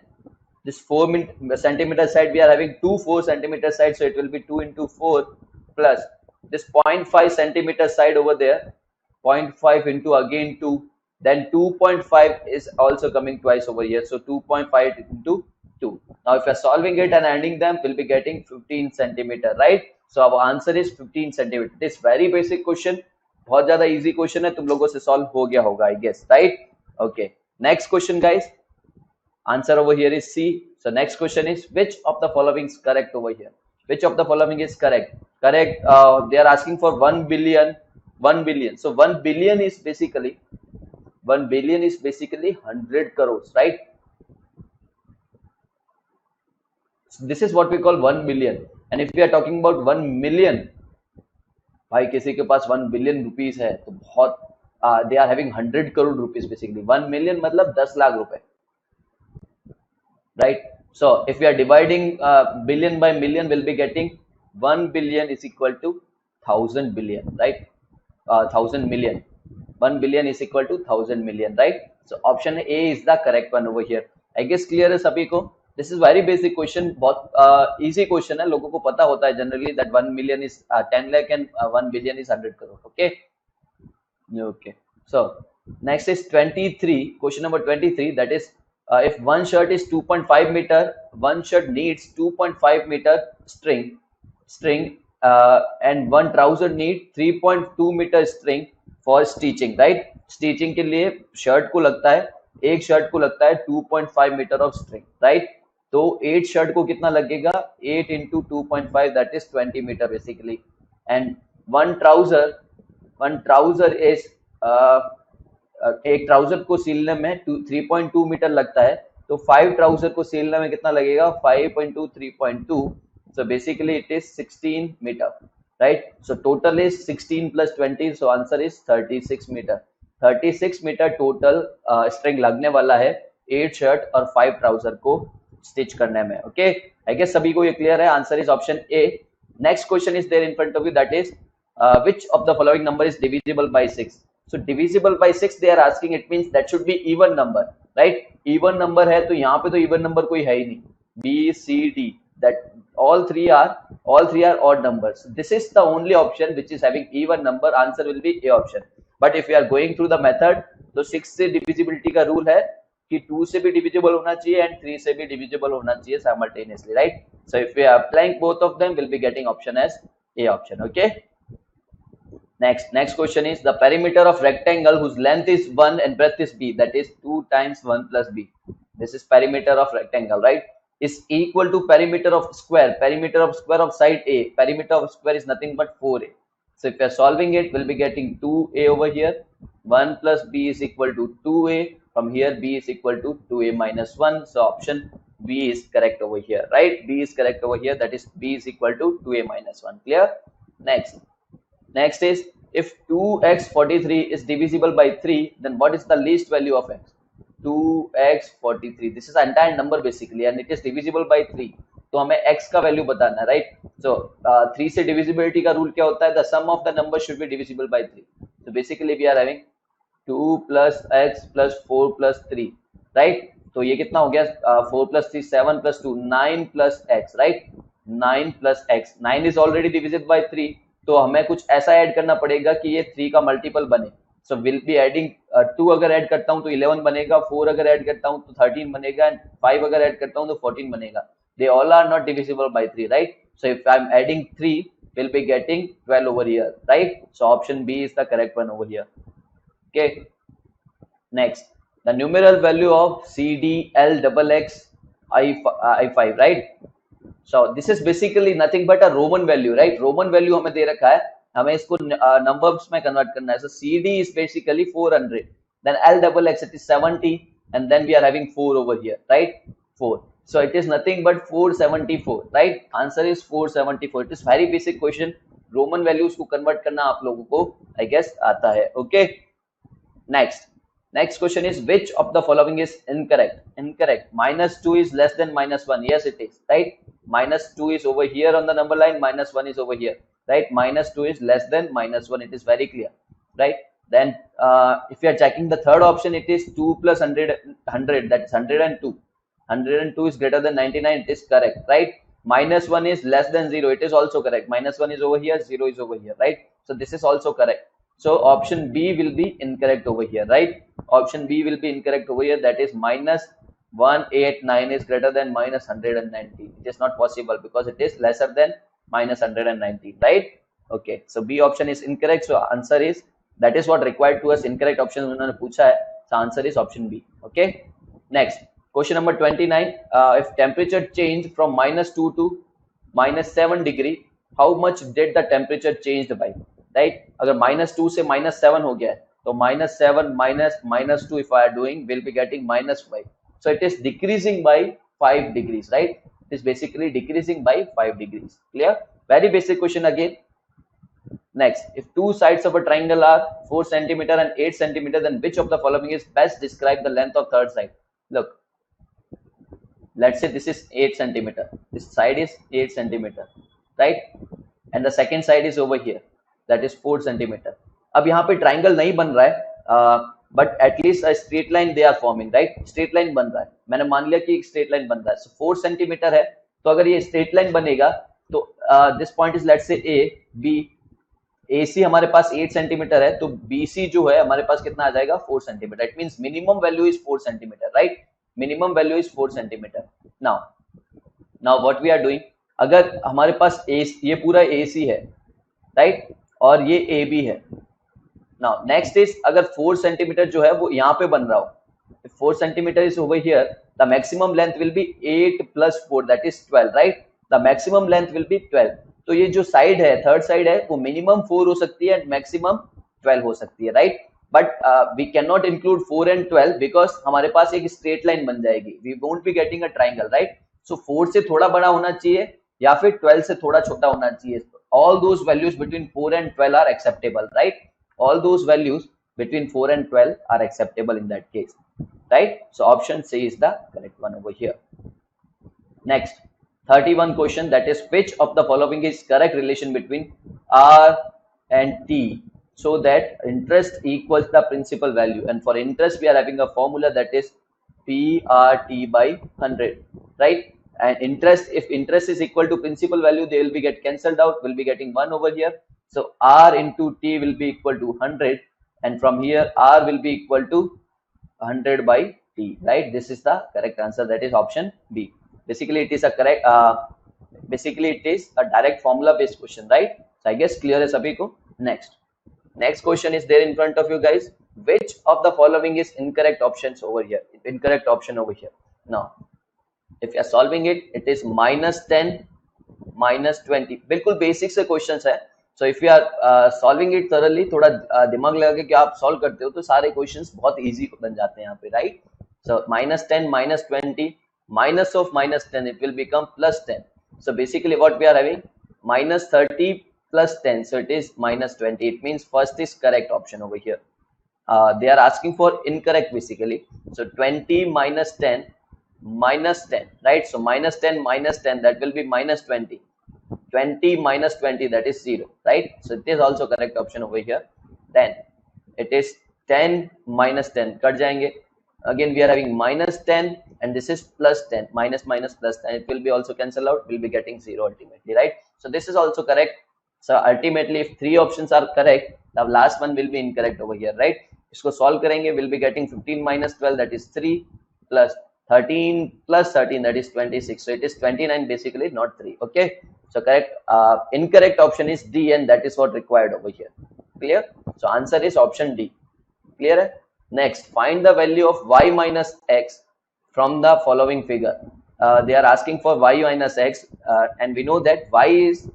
this 4 centimeter side we are having 2 4 centimeter side. So it will be 2 into 4 plus this 0.5 centimeter side over there, 0.5 into again 2, then 2.5 is also coming twice over here, so 2.5 into 2. Now if you are solving it and adding them, we'll be getting 15 centimeter, right? So our answer is 15 centimeter. This very basic question, बहुत ज़्यादा easy question है, तुम लोगों से solve हो गया होगा, I guess, right? Okay, next question guys, answer over here is C. So next question is which of the following is correct over here? Which of the following is correct? Correct. They are asking for 1 billion. 1 billion. So 1 billion is basically 100 crores, right? So this is what we call 1 billion. And if we are talking about 1 million, भाई किसी के पास 1 billion rupees है तो बहुत they are having 100 crore rupees basically. 1 million मतलब 10 lakh रुपए, right? So if we are dividing billion by million, we'll be getting 1 billion is equal to 1000 billion, right? 1000 million. 1 billion is equal to 1000 million, right? So option A is the correct one over here. I guess clear है सभी को. This is very basic question. बहुत easy question है. लोगों को पता होता है generally that 1 million is 10 lakh and 1 billion is 100 crore. Okay. Okay. So next is 23. Question number 23. That is. If one shirt is 2.5 meter, one shirt needs 2.5 meter string, and one trouser needs 3.2 meter string for stitching, right? Stitching के लिए shirt को लगता है, एक shirt को लगता है 2.5 meter of string, right? तो 8 shirt को कितना लगेगा? 8 into 2.5, that is 20 meter basically. And one trouser is एक ट्राउजर को सिलने में 3.2 मीटर लगता है, तो 5 ट्राउजर को सिलने में कितना लगेगा? 5 into 3.2, so basically it is 16 meter, right? So total is 16 plus 20, so answer is 36 meter. 36 meter total string लगने वाला है 8 शर्ट और 5 ट्राउजर को स्टिच करने में. ओके, आई गेस सभी को ये क्लियर है. Answer is option A. Next question is there in front of you, that is which of the following number is divisible by 6? So divisible by 6 they are asking, it means that should be even number, right? Even number है तो यहाँ पे तो even number कोई है ही नहीं. B, C, D, that all three are odd numbers. This is the only option which is having even number. Answer will be A option. But if we are going through the method, तो 6 से divisibility का rule है कि 2 से भी divisible होना चाहिए and 3 से भी divisible होना चाहिए simultaneously, right? So if we are applying both of them, we'll be getting option as A option. Okay. Next question is the perimeter of rectangle whose length is 1 and breadth is b, that is 2 times 1 plus b. This is perimeter of rectangle, right? Is equal to perimeter of square. Perimeter of square of side A. Perimeter of square is nothing but 4a. So if we are solving it, we'll be getting 2a over here. 1 plus b is equal to 2a. From here, b is equal to 2a minus 1. So option B is correct over here, right? B is correct over here. That is b is equal to 2a minus 1. Clear? Next is, if 2x43 is divisible by 3, then what is the least value of x? 2x43. This is the entire number basically, and it is divisible by 3. तो हमें x का वैल्यू बताना है, राइट? सो 3 से डिविजिबिलिटी का रूल क्या होता है? The sum of the number should be divisible by 3. So basically we are having 2 plus x plus 4 plus 3, right? तो ये कितना हो गया? 4 plus 3 7 plus 2 9 plus x, right? 9 plus x. 9 is already divided by 3. तो हमें कुछ ऐसा ऐड करना पड़ेगा कि ये 3 का मल्टीपल बने. सो विल बी एडिंग 2 अगर ऐड करता हूं तो 11 बनेगा, 4 अगर ऐड करता हूं तो 13 बनेगा, एंड 5 अगर ऐड करता हूं तो 14 बनेगा. They all are not divisible by 3, right? So if I'm adding 3, we'll be getting 12 over here, right? So option B is the correct one over here. Okay. Next, the numeral value of CDL I5, right? So this is basically nothing but a Roman value, right? Roman value हमें दे रखा है, हमें इसको numbers में convert करना है. So CD is basically 400, then LXX it is 70, and then we are having 4 over here, right? 4. So it is nothing but 474, right? Answer is 474. It is very basic question. Roman values को convert करना आप लोगों को I guess आता है. Okay. Next question is, which of the following is incorrect? Incorrect. -2 is less than -1. Yes, it is, right? -2 is over here on the number line. -1 is over here, right? -2 is less than -1. It is very clear, right? Then if you are checking the third option, it is 2 plus 100. That is 102. 102 is greater than 99. It is correct, right? -1 is less than 0. It is also correct. -1 is over here. 0 is over here, right? So this is also correct. So option B will be incorrect over here, right? Option B will be incorrect over here. That is -189 is greater than -190. It is not possible because it is lesser than -190, right? Okay. So B option is incorrect. So answer is, that is what required to us. Incorrect option उन्होंने पूछा है. So answer is option B. Okay. Next. Question number 29. If temperature changed from -2 to -7 degree, how much did the temperature changed by? Right? अगर -2 से -7 हो गया है, तो -7 minus -2 if I are doing, we'll be getting -5. So it is decreasing by 5 degrees, right? It is basically decreasing by 5 degrees. Clear? Very basic question again. Next, if two sides of a triangle are 4 centimeter and 8 centimeter, then which of the following is best describe the length of third side? Look. Let's say this is 8 centimeter. This side is 8 centimeter, right? And the second side is over here. That is 4 centimeter. अब यहाँ पे triangle नहीं बन रहा है, but at least a straight line they are forming, right? Straight line बन रहा है. मैंने मान लिया कि एक straight line बन रहा है. So 4 centimeter है. तो अगर ये straight line बनेगा, तो this point is let's say A, B, AC हमारे पास 8 centimeter है, तो BC जो है हमारे पास कितना आ जाएगा? 4 centimeter. It means minimum value is 4 centimeter, right? Minimum value is 4 centimeter. Now what we are doing, अगर हमारे पास ये पूरा AC है, right? और ये AB है. Now next is, अगर 4 centimeter जो है वो यहाँ पे बन रहा हो, if 4 centimeter is over here, the maximum length will be 8 plus 4, that is 12, right? The maximum length will be 12. तो ये जो साइड है, थर्ड साइड है, वो मिनिमम 4 हो सकती है एंड मैक्सिमम 12 हो सकती है, right? But we can not include 4 and 12 because हमारे पास एक स्ट्रेट लाइन बन जाएगी. We won't be getting a triangle, right? So 4 से थोड़ा बड़ा होना चाहिए या फिर 12 से थोड़ा छोटा होना चाहिए. All those values between 4 and 12 are acceptable, right? All those values between 4 and 12 are acceptable in that case, right? So option C is the correct one over here. Next, 31 question, that is, which of the following is correct relation between R and T so that interest equals the principal value? And for interest we are having a formula that is PRT by 100, right? And interest, if interest is equal to principal value, they will be get cancelled out, will be getting 1 over here. So R into T will be equal to 100, and from here R will be equal to 100 by T, right? This is the correct answer, that is option B. Basically it is a correct basically it is a direct formula based question, right? So I guess clear है सभी को. Next question is there in front of you guys. Which of the following is incorrect options over here? Incorrect option over here. Now if you are solving it, it is -10 -20. बिल्कुल बेसिक से क्वेश्चंस है. So if you are solving it thoroughly, थोड़ा दिमाग लगा के आप सॉल्व करते हो तो सारे क्वेश्चंस बहुत इजी बन जाते हैं यहाँ पे, right? So -10 -20, minus of -10, it will become +10. So basically what we are having, -30 plus 10, so it is -20. It means first is correct option over here. They are asking for incorrect basically. So 20 minus 10 minus 10, right? So -10 minus 10, that will be -20. 20 minus 20, that is 0, right? So it is also correct option over here. Then it is 10 minus 10, cut जाएंगे. Again we are having -10 and this is +10, minus minus plus 10. It will be also cancel out, will be getting 0 ultimately, right? So this is also correct. So ultimately if 3 options are correct, the last one will be incorrect over here, right? इसको solve करेंगे, we'll be getting 15 minus 12, that is 3, plus 13 plus 13, that is 26. So it is 29 basically, not 3. Okay, so correct, incorrect option is D, and that is what required over here. Clear? So answer is option D. Clear hai? Next, find the value of y minus x from the following figure. They are asking for y minus x, and we know that y is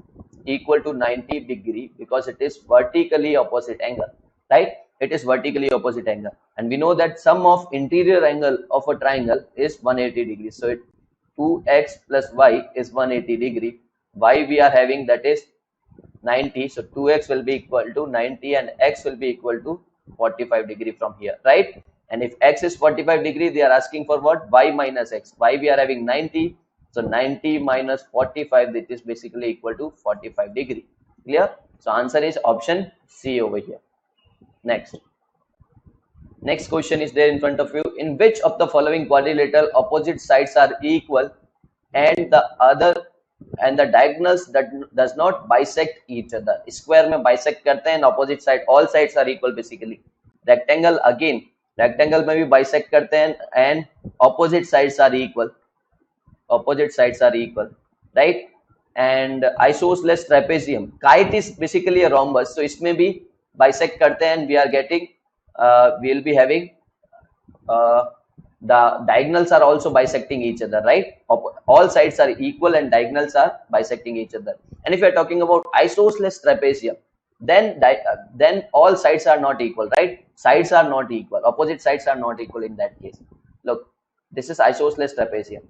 equal to 90 degree because it is vertically opposite angle, right? It is vertically opposite angle, and we know that sum of interior angle of a triangle is 180 degrees. So it 2x plus y is 180 degree. Y we are having, that is 90, so 2x will be equal to 90 and x will be equal to 45 degree from here, right? And if x is 45 degree, they are asking for what? Y minus x. Y we are having 90, so 90 minus 45, that is basically equal to 45 degree. Clear? So answer is option C over here. Next question is there in front of you. In which of the following quadrilateral opposite sides are equal and the diagonals that does not bisect each other? Square में bisect करते हैं, opposite side, all sides are equal basically. Rectangle again, rectangle में भी bisect करते हैं and opposite sides are equal. Opposite sides are equal, right? And isosceles trapezium, kite is basically a rhombus, so इसमें भी bisect करते हैं and we are getting we will be having the diagonals are also bisecting each other, right? All sides are equal and diagonals are bisecting each other. And if you are talking about isosceles trapezium, then all sides are not equal, right? Sides are not equal, opposite sides are not equal in that case. Look, this is isosceles trapezium.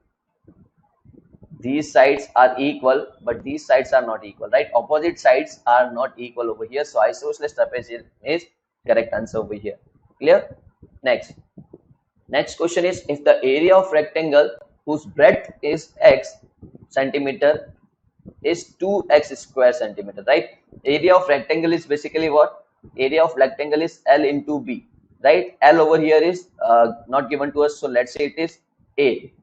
These sides are equal, but these sides are not equal, right? Opposite sides are not equal over here, so isosceles trapezium is correct answer over here. Clear? Next question is, if the area of rectangle whose breadth is x centimeter is 2x square centimeter, right? Area of rectangle is basically what? Area of rectangle is L into B, right? L over here is not given to us, so let's say it is A,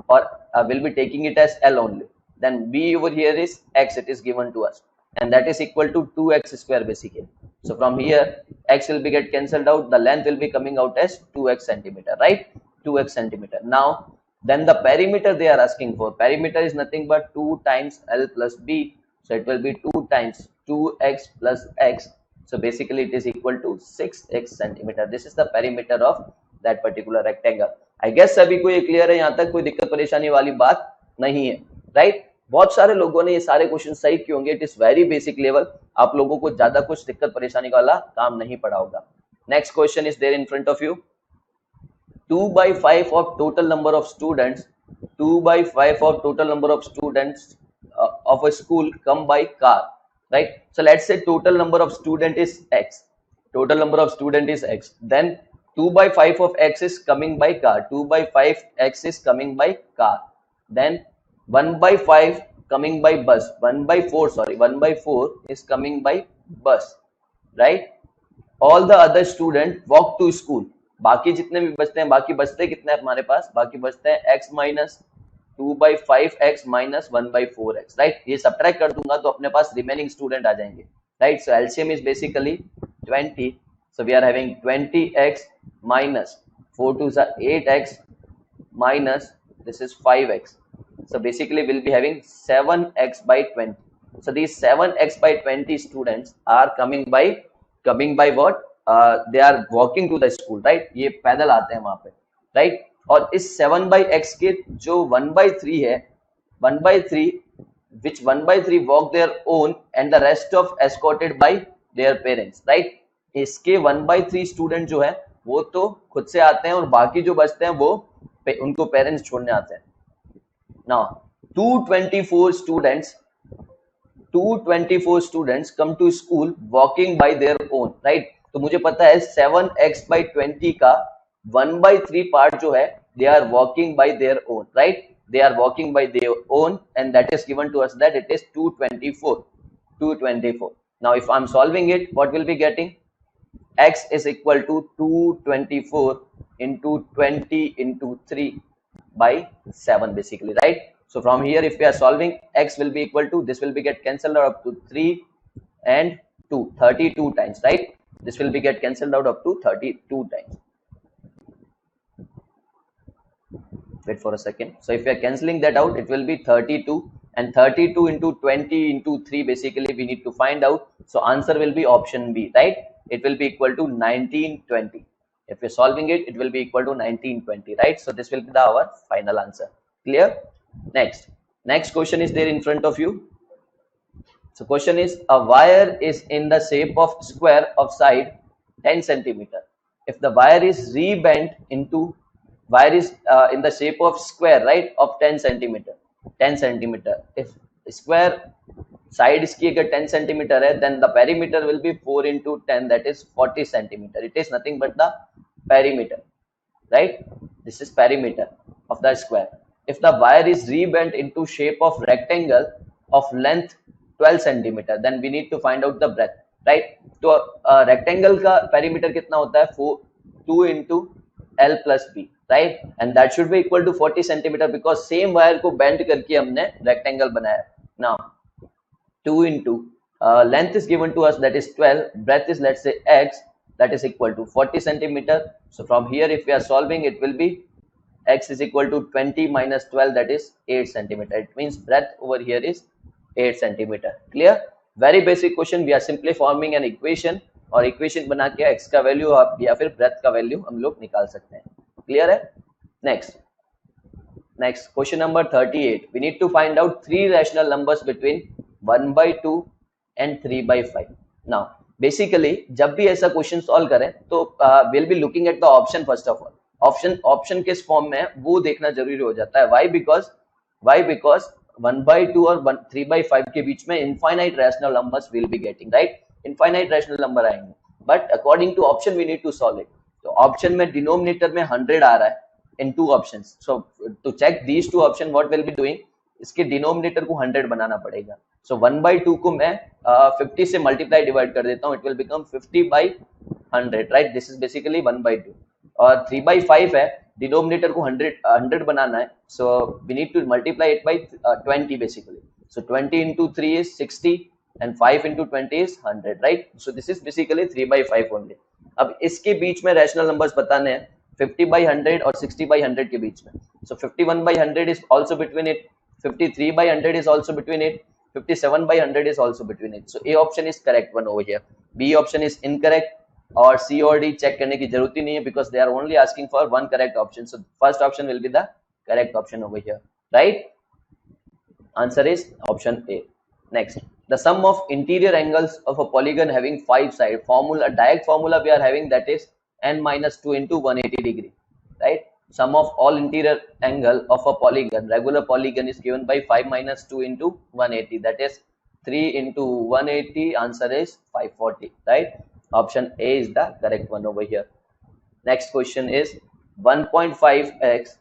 or we'll be taking it as L only. Then B over here is x, it is given to us, and that is equal to 2x square basically. So from here, x will be get cancelled out, the length will be coming out as 2x centimeter, right? 2x centimeter. Now, then the perimeter they are asking for. Perimeter is nothing but 2 times L plus B. So it will be 2 times 2x plus x. So basically it is equal to 6x centimeter. This is the perimeter of that particular rectangle. I guess सभी को ये क्लियर है, यहाँ तक कोई दिक्कत परेशानी वाली बात नहीं है, राइट? बहुत सारे लोगों ने ये सारे क्वेश्चन सही किए होंगे. It is very basic level, आप लोगों को ज्यादा कुछ दिक्कत परेशानी वाला काम नहीं पड़ा होगा. Next question is there in front of you. 2/5 of total number of students, 2/5 of total number of students of a school come by car, right? So let's say total number of student is x, total number of student is x, then 2/5 of x is coming by car, 2/5 x is coming by car, then 1/5 coming by bus, 1/4 is coming by bus, right? All the other student walk to school. बाकी जितने भी बचते हैं, बाकी बचते कितने हैं हमारे पास? बाकी बचते हैं x minus 2/5x minus 1/4x, right? ये सब्ट्रैक्ट कर दूंगा तो अपने पास रिमेनिंग स्टूडेंट आ जाएंगे, right? So LCM is basically 20. So we are having 20x minus 4 2 8x minus this is 5x. So basically we'll be having 7x by 20. So these 7x by 20 students are coming by what? They are walking to the school, right? ये पैदल आते हैं वहां पे, right? और इस 7/x के जो 1/3 है, 1/3 which 1/3 walk their own and the rest of escorted by their parents, right? इसके 1/3 स्टूडेंट जो है वो तो खुद से आते हैं और बाकी जो बचते हैं वो उनको पेरेंट्स छोड़ने आते हैं. Now 224 students come to school walking by their own, right? तो मुझे पता है 7x by 20 का 1/3 पार्ट जो है they are walking by their own, right? They are walking by their own and that is given to us that it is 224. Now if I'm solving it, what will be getting? X is equal to 224 into 20 into 3 by 7 basically, right? So from here if we are solving, x will be equal to, this will be get cancelled up to 3 and 2, 32 times, right? This will be get cancelled out up to 32 times. Wait for a second. So if we are cancelling that out, it will be 32, and 32 into 20 into 3, basically we need to find out. So answer will be option B, right? It will be equal to 1920. If you're solving it, it will be equal to 1920, right? So this will be our final answer. Clear? Next question is there in front of you. So question is, a wire is in the shape of square of side 10 centimeter. If the wire is rebent into, wire is in the shape of square, right, of 10 centimeter. If square side इसकी अगर 10 centimeter है, then the perimeter will be 4 into 10, that is 40 centimeter. It is nothing but the perimeter, right? This is perimeter of the square. If the wire is rebent into shape of rectangle of length 12 centimeter, then we need to find out the breadth, right? तो rectangle का perimeter कितना होता है? 2 into L plus B, right? And that should be equal to 40 centimeter because same wire को bend करके हमने rectangle बनाया. Now 2 into length is given to us, that is 12, breadth is, let's say, x, that is equal to 40 centimeter. So from here, if we are solving, it will be x is equal to 20 minus 12, that is 8 centimeter. It means breadth over here is 8 centimeter. Clear? Very basic question. We are simply forming an equation, और equation बना के x का वैल्यू या फिर breadth का वैल्यू हम लोग निकाल सकते हैं. Clear है? Next question number 38. We need to find out 3 rational numbers between 1/2 and 3/5. Now basically जब भी ऐसा क्वेश्चन सॉल्व करें तो we'll be looking at the option first of all. Option किस फॉर्म में है वो देखना जरूरी हो जाता है. Why? Because 1/2 और 3/5 के बीच में infinite rational numbers will be getting, right? Infinite rational number आएंगे, but according to option we need to solve it. तो ऑप्शन में डिनोमिनेटर में 100 आ रहा है in two options. So to check these two option, what we'll be doing, इसके डिनोमिनेटर को 100 बनाना पड़ेगा. So 1/2 को मैं 50 से मल्टीप्लाई डिवाइड कर देता हूँ, it will become 50/100, right? This is basically 1/2. और 3/5 है, डिनोमिनेटर को 100 बनाना है, so we need to multiply it by 20 basically. So 20 into 3 is 60 and 5 into 20 is 100, right? So this is basically 3/5 only. अब इसके बीच में रैशनल नंबर्स बताने हैं 50/100 और 60/100 के बीच में. So 51/100 is also between it, 53/100 is also between it, 57/100 is also between it. So A option is correct one over here. B option is incorrect, और C और D चेक करने की जरूरत ही नहीं है because they are only asking for one correct option. So first option will be the correct option over here, right? Answer is option A. Next, the sum of interior angles of a polygon having 5 sides. Formula, direct formula we are having, that is n minus 2 into 180 degree, right? Sum of all interior angle of a polygon, regular polygon, is given by 5 minus 2 into 180, that is 3 into 180. Answer is 540, right? Option A is the correct one over here. Next question is 1.5x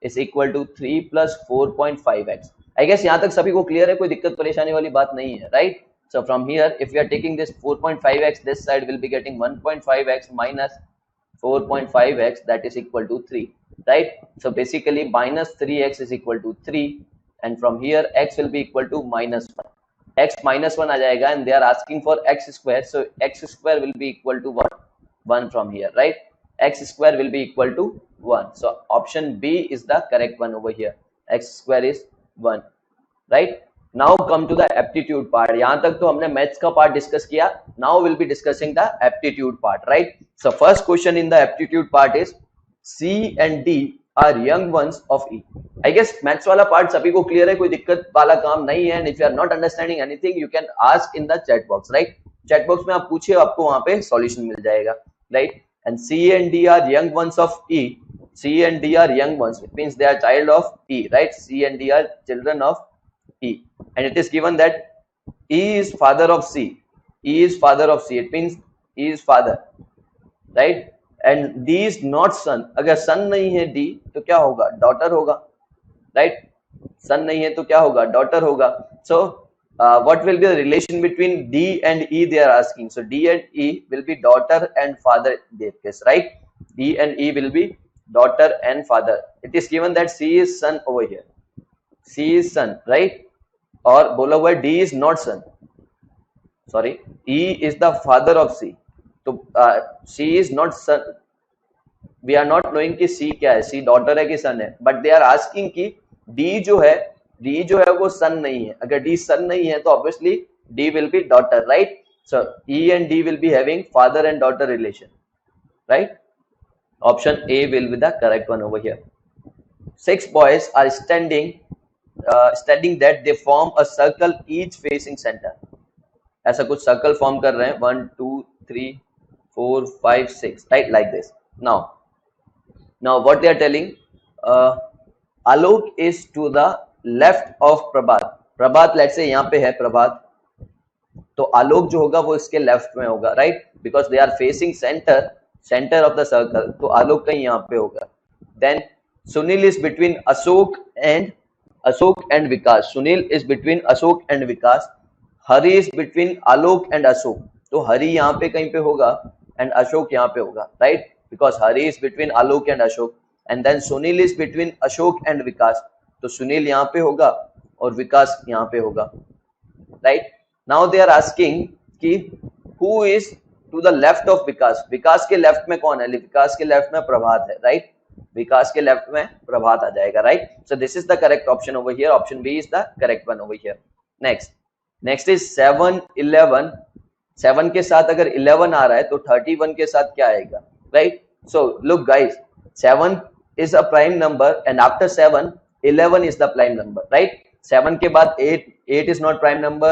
is equal to 3 plus 4.5x. I guess यहाँ तक सभी को क्लियर है, कोई दिक्कत परेशानी वाली बात नहीं है, right? So from here, if we are taking this 4.5x, this side will be getting 1.5x minus 4.5x, that is equal to 3, right? So basically minus 3x is equal to 3, and from here x will be equal to minus 1. X minus 1 आ जाएगा, and they are asking for x square, so x square will be equal to what? 1 from here, right? X square will be equal to 1. So option B is the correct one over here. X square is 1, right? Now come to the aptitude part. यहाँ तक तो हमने मैथ्स का पार्ट डिस्कस किया. Now we'll be discussing the aptitude part, right? So first question in the aptitude part is C and D are young ones of E. I guess maths वाला पार्ट सभी को क्लियर है, कोई दिक्कत वाला काम नहीं है. And if you are not understanding anything, you can ask in the chat box, right? Chat box में आप पूछिए, आपको वहाँ पे solution मिल जाएगा, right? And C and D are young ones of E. C and D are young ones. It means they are child of E, right? C and D are children of E. And it is given that E is father of C. E is father of C. It means E is father, right? And D is not son. अगर son नहीं है D, तो क्या होगा? Daughter होगा, right? Son नहीं है तो क्या होगा? Daughter होगा. So what will be the relation between D and E? They are asking. So D and E will be daughter and father in their case, right? D and E will be daughter and father. It is given that C is son over here. C is son, right? और बोला हुआ है D is not son. sorry, E is the father of C. तो C is not son. We are not knowing कि C क्या है, C daughter है कि son है, but they are asking कि D जो है वो son नहीं है. अगर D son नहीं है तो obviously D will be daughter, right? So E and D will be having father and daughter relation, right? Option A will be the correct one over here. 6 boys are standing that they form a circle each facing center. ऐसा कुछ सर्कल फॉर्म कर रहे हैं 1 2 3 4 5 6, right, like this. Now what they are telling, Alok is to the left of Prabhat let's say यहाँ पे है प्रभात, तो आलोक जो होगा वो इसके लेफ्ट में होगा, right, because they are facing centre of the circle, तो आलोक कहीं यहाँ पे होगा. Then Sunil is between Ashok and Vikas. Sunil is between Ashok and Vikas. Hari is between Alok and Ashok, तो हरि यहाँ पे कहीं पे होगा एंड अशोक यहाँ पे होगा, right, because Hari is between Alok and Ashok. And then Sunil is between Ashok and Vikas, तो सुनील यहाँ पे होगा और विकास यहाँ पे होगा, right. Now they are asking कि who is to the left of Vikas. Vikas के लेफ्ट में कौन है? विकास के लेफ्ट में प्रभात है, राइट. विकास के लेफ्ट में प्रभात आ जाएगा, right. So this is the correct option over here. Option B is the correct one over here. Next is 7 11. 7 के साथ अगर 11 आ रहा है तो 31 के साथ क्या आएगा, right. So look guys, 7 is a prime number and after 7 11 is the prime number, right. 7 के बाद 8 is not prime number,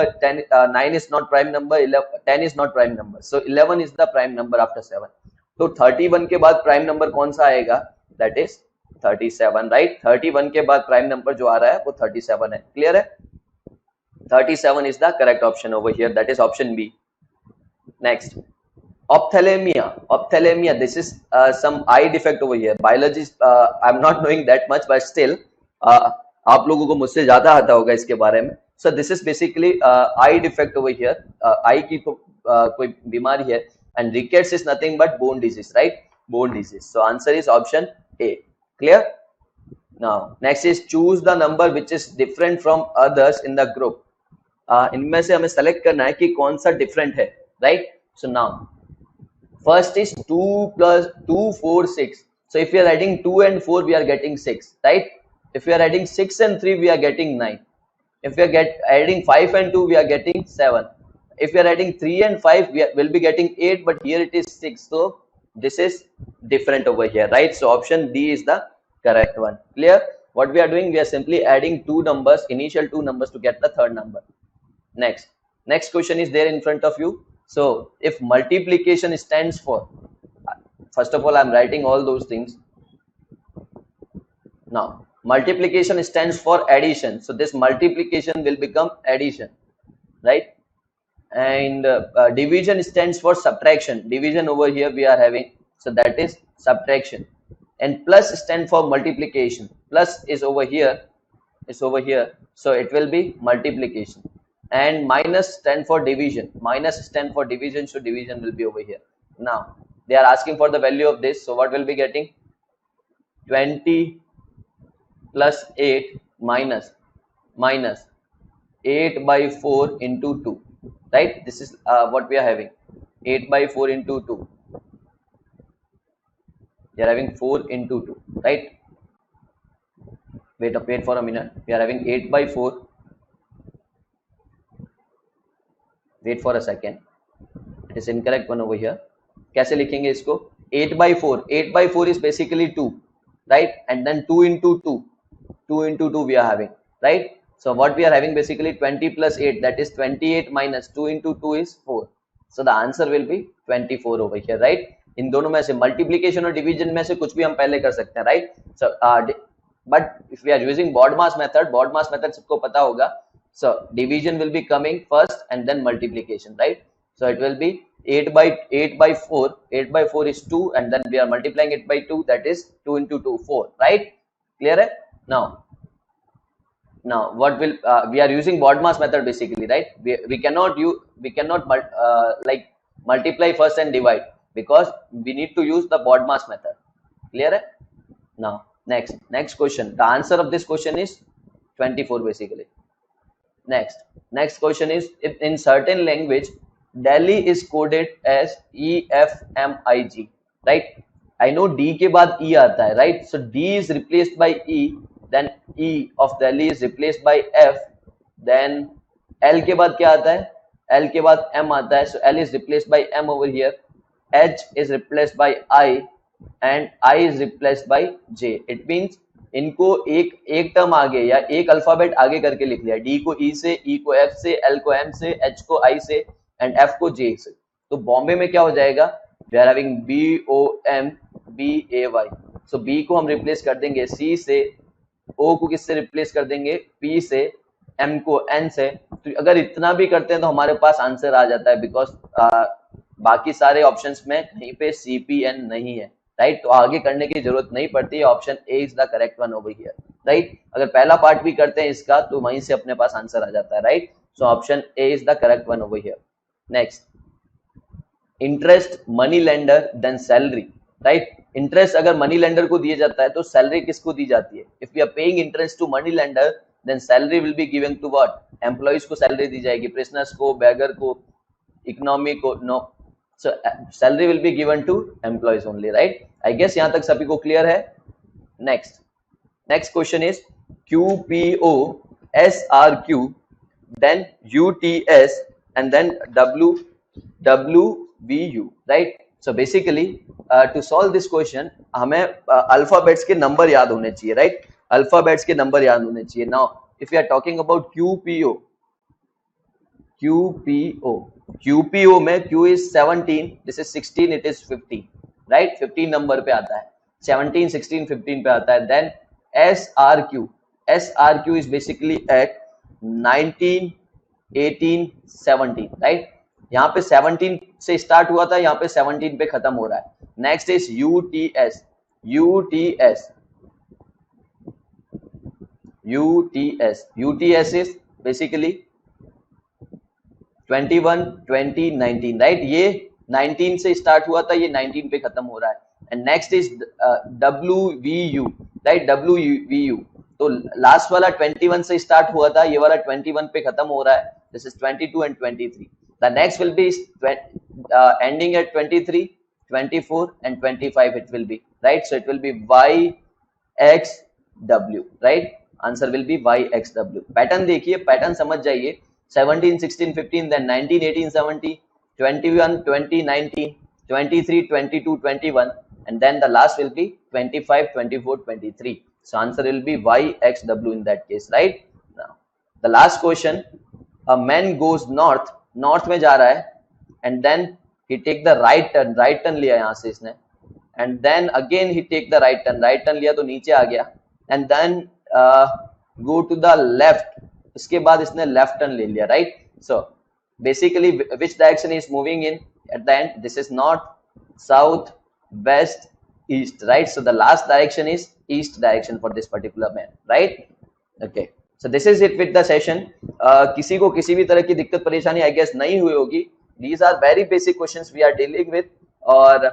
9 is not prime number, 10 is not prime number, so 11 is the prime number after 7. तो 31 के बाद prime number कौन सा आएगा? that is 37, right. 31 के बाद prime number जो आ रहा है वो 37 है. क्लियर है? 37 is the correct option over here, that is option B. Next, ophthalmia, this is some eye defect over here. Biologist, I'm not knowing that much, but still आप लोगों को मुझसे ज्यादा आता होगा इसके बारे में. So this is basically eye defect over here. eye की तो कोई बीमारी है, and rickets is nothing but bone disease, right? Bone disease. So answer is option A. Clear? Now next is choose the number which is different from others in the group. इनमें से हमें सेलेक्ट करना है कि कौन सा डिफरेंट है, right? So now first is 2 plus 2 4 6. So if we are adding 2 and 4 we are getting 6, right. If we are adding 6 and 3 we are getting 9. If we are adding 5 and 2 we are getting 7. If we are adding 3 and 5 we will be getting 8, but here it is 6, so this is different over here, right. So option D is the correct one. Clear? What we are doing, we are simply adding initial two numbers to get the third number. Next question is there in front of you. So if multiplication stands for, first of all I'm writing all those things. Now multiplication stands for addition, so this multiplication will become addition, right. And division stands for subtraction. Division over here we are having, so that is subtraction. And plus stands for multiplication. Plus is over here, so it will be multiplication. And minus stand for division. Minus stand for division, so division will be over here. Now they are asking for the value of this, so what will be getting? 20 plus 8 minus 8 by 4 into 2, right. This is what we are having, 8 by 4 into 2. We are having 4 into 2, right. Wait for a minute. We are having 8 by 4. Wait for a second, it is incorrect one over here. कैसे लिखेंगे इसको? 8 by 4. 8 by 4 is basically 2, right. And then 2 into 2 we are having, right. So what we are having basically 20 plus 8, that is 28 minus 2 into 2 is 4. So the answer will be 24 over here, right. इन दोनों में से मल्टीप्लीकेशन और डिवीजन में से कुछ भी हम पहले कर सकते हैं, right. So but if we are using BODMAS method सबको पता होगा. So division will be coming first and then multiplication, right. So it will be 8 by 4. 8 by 4 is 2, and then we are multiplying it by 2, that is 2 into 2 4, right. Clear hai? Now what will we are using BODMAS method basically, right. We cannot like multiply first and divide, because we need to use the BODMAS method. Clear hai? Now next question, the answer of this question is 24 basically. Next question is, in certain language Delhi is coded as EFMIG, right? I know D के बाद E आता है, right? So D is replaced by E, then E of Delhi is replaced by F, then L के बाद क्या आता है? L के बाद M आता है, so L is replaced by M over here, H is replaced by I, and I is replaced by J. It means इनको एक टर्म आगे या एक अल्फाबेट आगे करके लिख लिया, D को E से, E को F से, L को M से, H को I से, एंड F को J से. तो बॉम्बे में क्या हो जाएगा? We are having BOMBAY. सो B को हम रिप्लेस कर देंगे C से, O को किससे रिप्लेस कर देंगे? P से, M को N से. तो अगर इतना भी करते हैं तो हमारे पास आंसर आ जाता है, बिकॉज बाकी सारे ऑप्शंस में कहीं पे CPN नहीं है, राइट? तो आगे करने की जरूरत नहीं पड़ती है. Option A is the correct one over here, right? अगर पहला पार्ट भी करते हैं इसका तो वहीं से अपने पास आंसर आ जाता है, right? So option A is the correct one over here. Next, interest money lender then salary, right? Interest अगर मनी लेंडर को दिया जाता है तो सैलरी किसको दी जाती है? If we are paying interest to money lender then salary will be given to what? Employees को सैलरी दी जाएगी, प्रिजनर्स को, बेगर को, इकोनॉमी को, no. So salary will be given to employees only, right? I guess यहाँ तक सभी को clear है. Next question is QPO SRQ then UTS and then WWVU, right? So basically to solve this question हमें alphabets के number याद होने चाहिए, right? Alphabets के number याद होने चाहिए. Now if we are talking about QPO में Q is 17, this is 16, it is 15, right? 15 number पे आता है, 17, 16, 15 पे आता है. Then SRQ is basically at 19, 18, 17, right? यहाँ पे 17 से स्टार्ट हुआ था, यहाँ पे 17 पे खत्म हो रहा है. Next is UTS is basically 21, 20, 19, right? ये 19 से स्टार्ट हुआ था, ये 19 पे खत्म हो रहा है. And next is WVU, right? WVU तो लास्ट वाला 21 से स्टार्ट हुआ था, ये वाला 21 पे खत्म हो रहा है. This is 22 and 23. The next will be ending eight 23, 24 and 25 it will be, right? So it will be YXW, right? Answer will be YXW. Pattern देखिए, पैटर्न समझ जाइए. 17, 16, 15, then 19, 18, 17, 21, 20, 19, 23, 22, 21, and then the last will be 25, 24, 23. So answer will be YXW in that case, right? Now, the last question, a man goes north में जा रहा है, and then he take the right turn लिया यहाँ से इसने, and then again he take the right turn लिया तो नीचे आ गया, and then go to the left, इसके बाद इसने लेफ्ट टर्न ले लिया, right? So basically which direction is moving in at the end? This is north, south, west, east, right? So the last direction is east direction for this particular man, right? Okay, so this is it with the session. किसी को किसी भी तरह की दिक्कत परेशानी आई गेस नहीं हुई होगी. These are very basic questions we are dealing with, और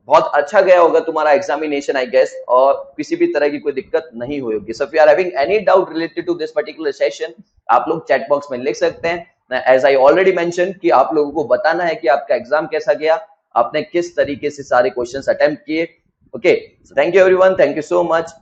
बहुत अच्छा गया होगा तुम्हारा एग्जामिनेशन आई गेस, और किसी भी तरह की कोई दिक्कत नहीं हुई होगी. So if you are having any doubt related to this particular session, आप लोग चैट बॉक्स में लिख सकते हैं. एज आई ऑलरेडी मेंशन कि आप लोगों को बताना है कि आपका एग्जाम कैसा गया, आपने किस तरीके से सारे क्वेश्चंस अटेम्प्ट किए. Okay, thank you everyone, thank you so much.